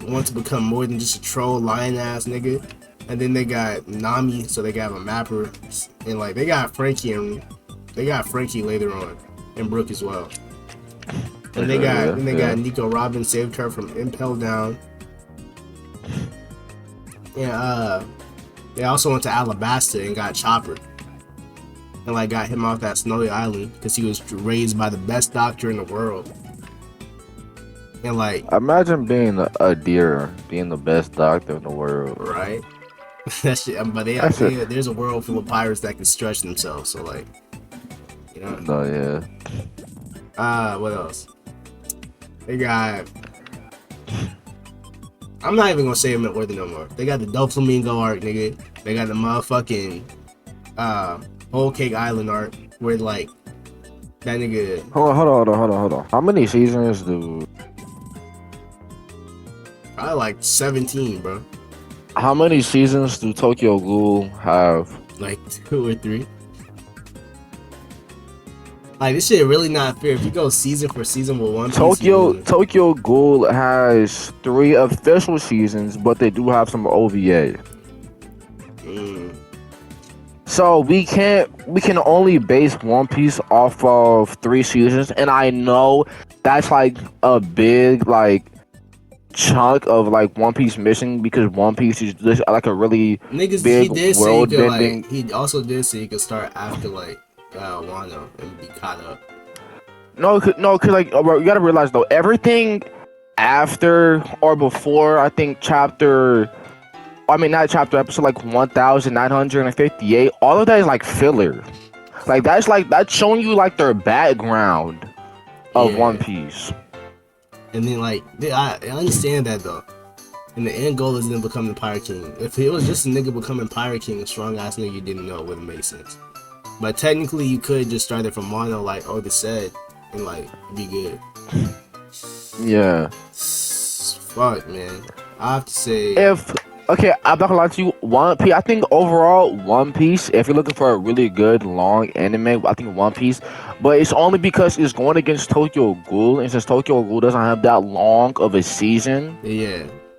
want to become more than just a troll lion ass nigga. And then they got Nami, so they got a mapper, and like they got Frankie later on, and Brooke as well. And they got Nico Robin, saved her from Impel Down. And they also went to Alabasta and got Chopper. And like got him off that snowy island because he was raised by the best doctor in the world. And like imagine being a deer, being the best doctor in the world. Right. That shit, but there's a world full of pirates that can stretch themselves, so like, you know. No, yeah. What else? They got. I'm not even gonna say them in order no more. They got the Doflamingo arc, nigga. They got the motherfucking Whole Cake Island arc, where like that nigga. Hold on. How many seasons do? Probably like 17, bro. How many seasons do Tokyo Ghoul have? Like 2 or 3. Like this shit really not fair. If you go season for season with One Piece, Tokyo Ghoul has 3 official seasons, but they do have some OVA. So we can only base One Piece off of 3 seasons, and I know that's like a big like chunk of like One Piece missing because One Piece is just like a really big world bending. He also did say he could start after like Wano and be caught up. No, cause like you gotta realize though, everything after or before I think episode like 1958, all of that is like filler. Like that's showing you like their background of One Piece. And then like I understand that though. And the end goal is to become the Pirate King. If it was just a nigga becoming Pirate King, a strong ass nigga you didn't know, it wouldn't make sense. But technically you could just start it from Wano like Oda said and like be good. Yeah. Fuck man. I have to say okay, I'm not gonna lie to you. One Piece. I think overall, One Piece. If you're looking for a really good long anime, I think One Piece. But it's only because it's going against Tokyo Ghoul, and since Tokyo Ghoul doesn't have that long of a season,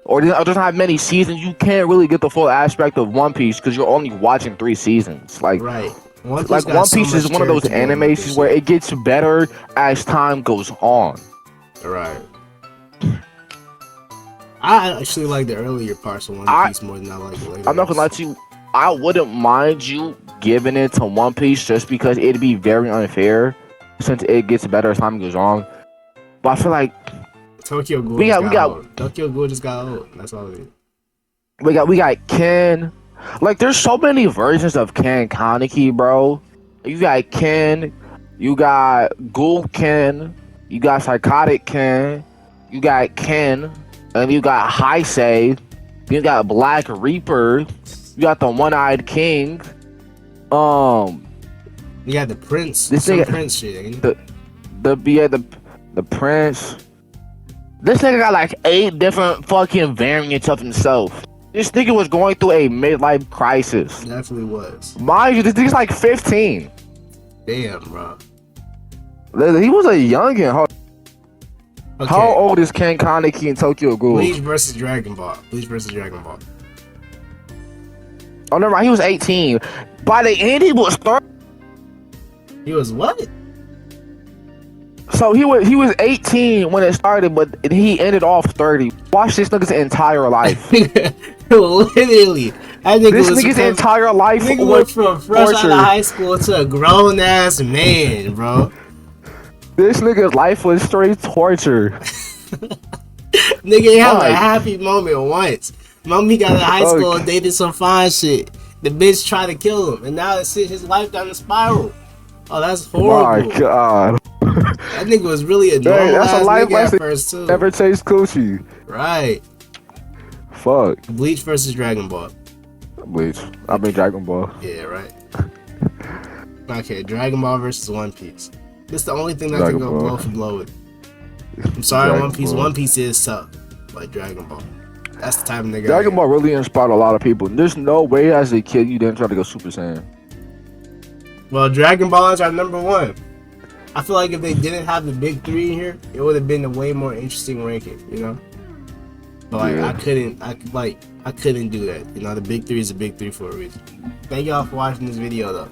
or doesn't have many seasons, you can't really get the full aspect of One Piece because you're only watching 3 seasons. Like, right. One Piece is one of those animations where it gets better as time goes on. Right. I actually like the earlier parts of One Piece more than I like the later. I'm not gonna lie to you. I wouldn't mind you giving it to One Piece just because it'd be very unfair since it gets better as time goes on. But I feel like Tokyo Ghoul Tokyo Ghoul just got old. That's all it is. We got Ken. Like there's so many versions of Ken Kaneki, bro. You got Ken, you got Ghoul Ken, you got Psychotic Ken, you got Ken. And you got Heisei, you got Black Reaper, you got the One-Eyed King, you got the Prince, Prince shit, ain't it? the Prince. This nigga got like 8 different fucking variants of himself. This nigga was going through a midlife crisis. Definitely was. Mind you, this nigga's like 15. Damn, bro. He was a youngin'. Okay. How old is Ken Kaneki in Tokyo Ghoul? Bleach versus Dragon Ball. Oh, never mind. He was 18. By the end, he was 30. He was what? So he was 18 when it started, but he ended off 30. Watch this nigga's entire life. Literally. This nigga's entire life went from fresh out of high school to a grown ass man, bro. This nigga's life was straight torture. Nigga had a happy moment once. Mommy got out of high school and dated some fine shit. The bitch tried to kill him, and now it's his life down the spiral. Oh, that's horrible. My God. That nigga was really a normal that's a ass life nigga at lesson. first too. Never taste coochie. Right. Fuck. Bleach versus Dragon Ball. Bleach. I mean Dragon Ball. Yeah, right. Okay, Dragon Ball versus One Piece. This is the only thing that Dragon can go Ball. blow for blow with. I'm sorry, Dragon One Piece. Ball. One Piece is tough, but Dragon Ball. That's the type of nigga. Dragon Ball really inspired a lot of people. There's no way as a kid you didn't try to go Super Saiyan. Well, Dragon Ball is our number one. I feel like if they didn't have the big three in here, it would have been a way more interesting ranking, you know. But like, Yeah. I couldn't do that. You know, the big three is a big three for a reason. Thank y'all for watching this video, though.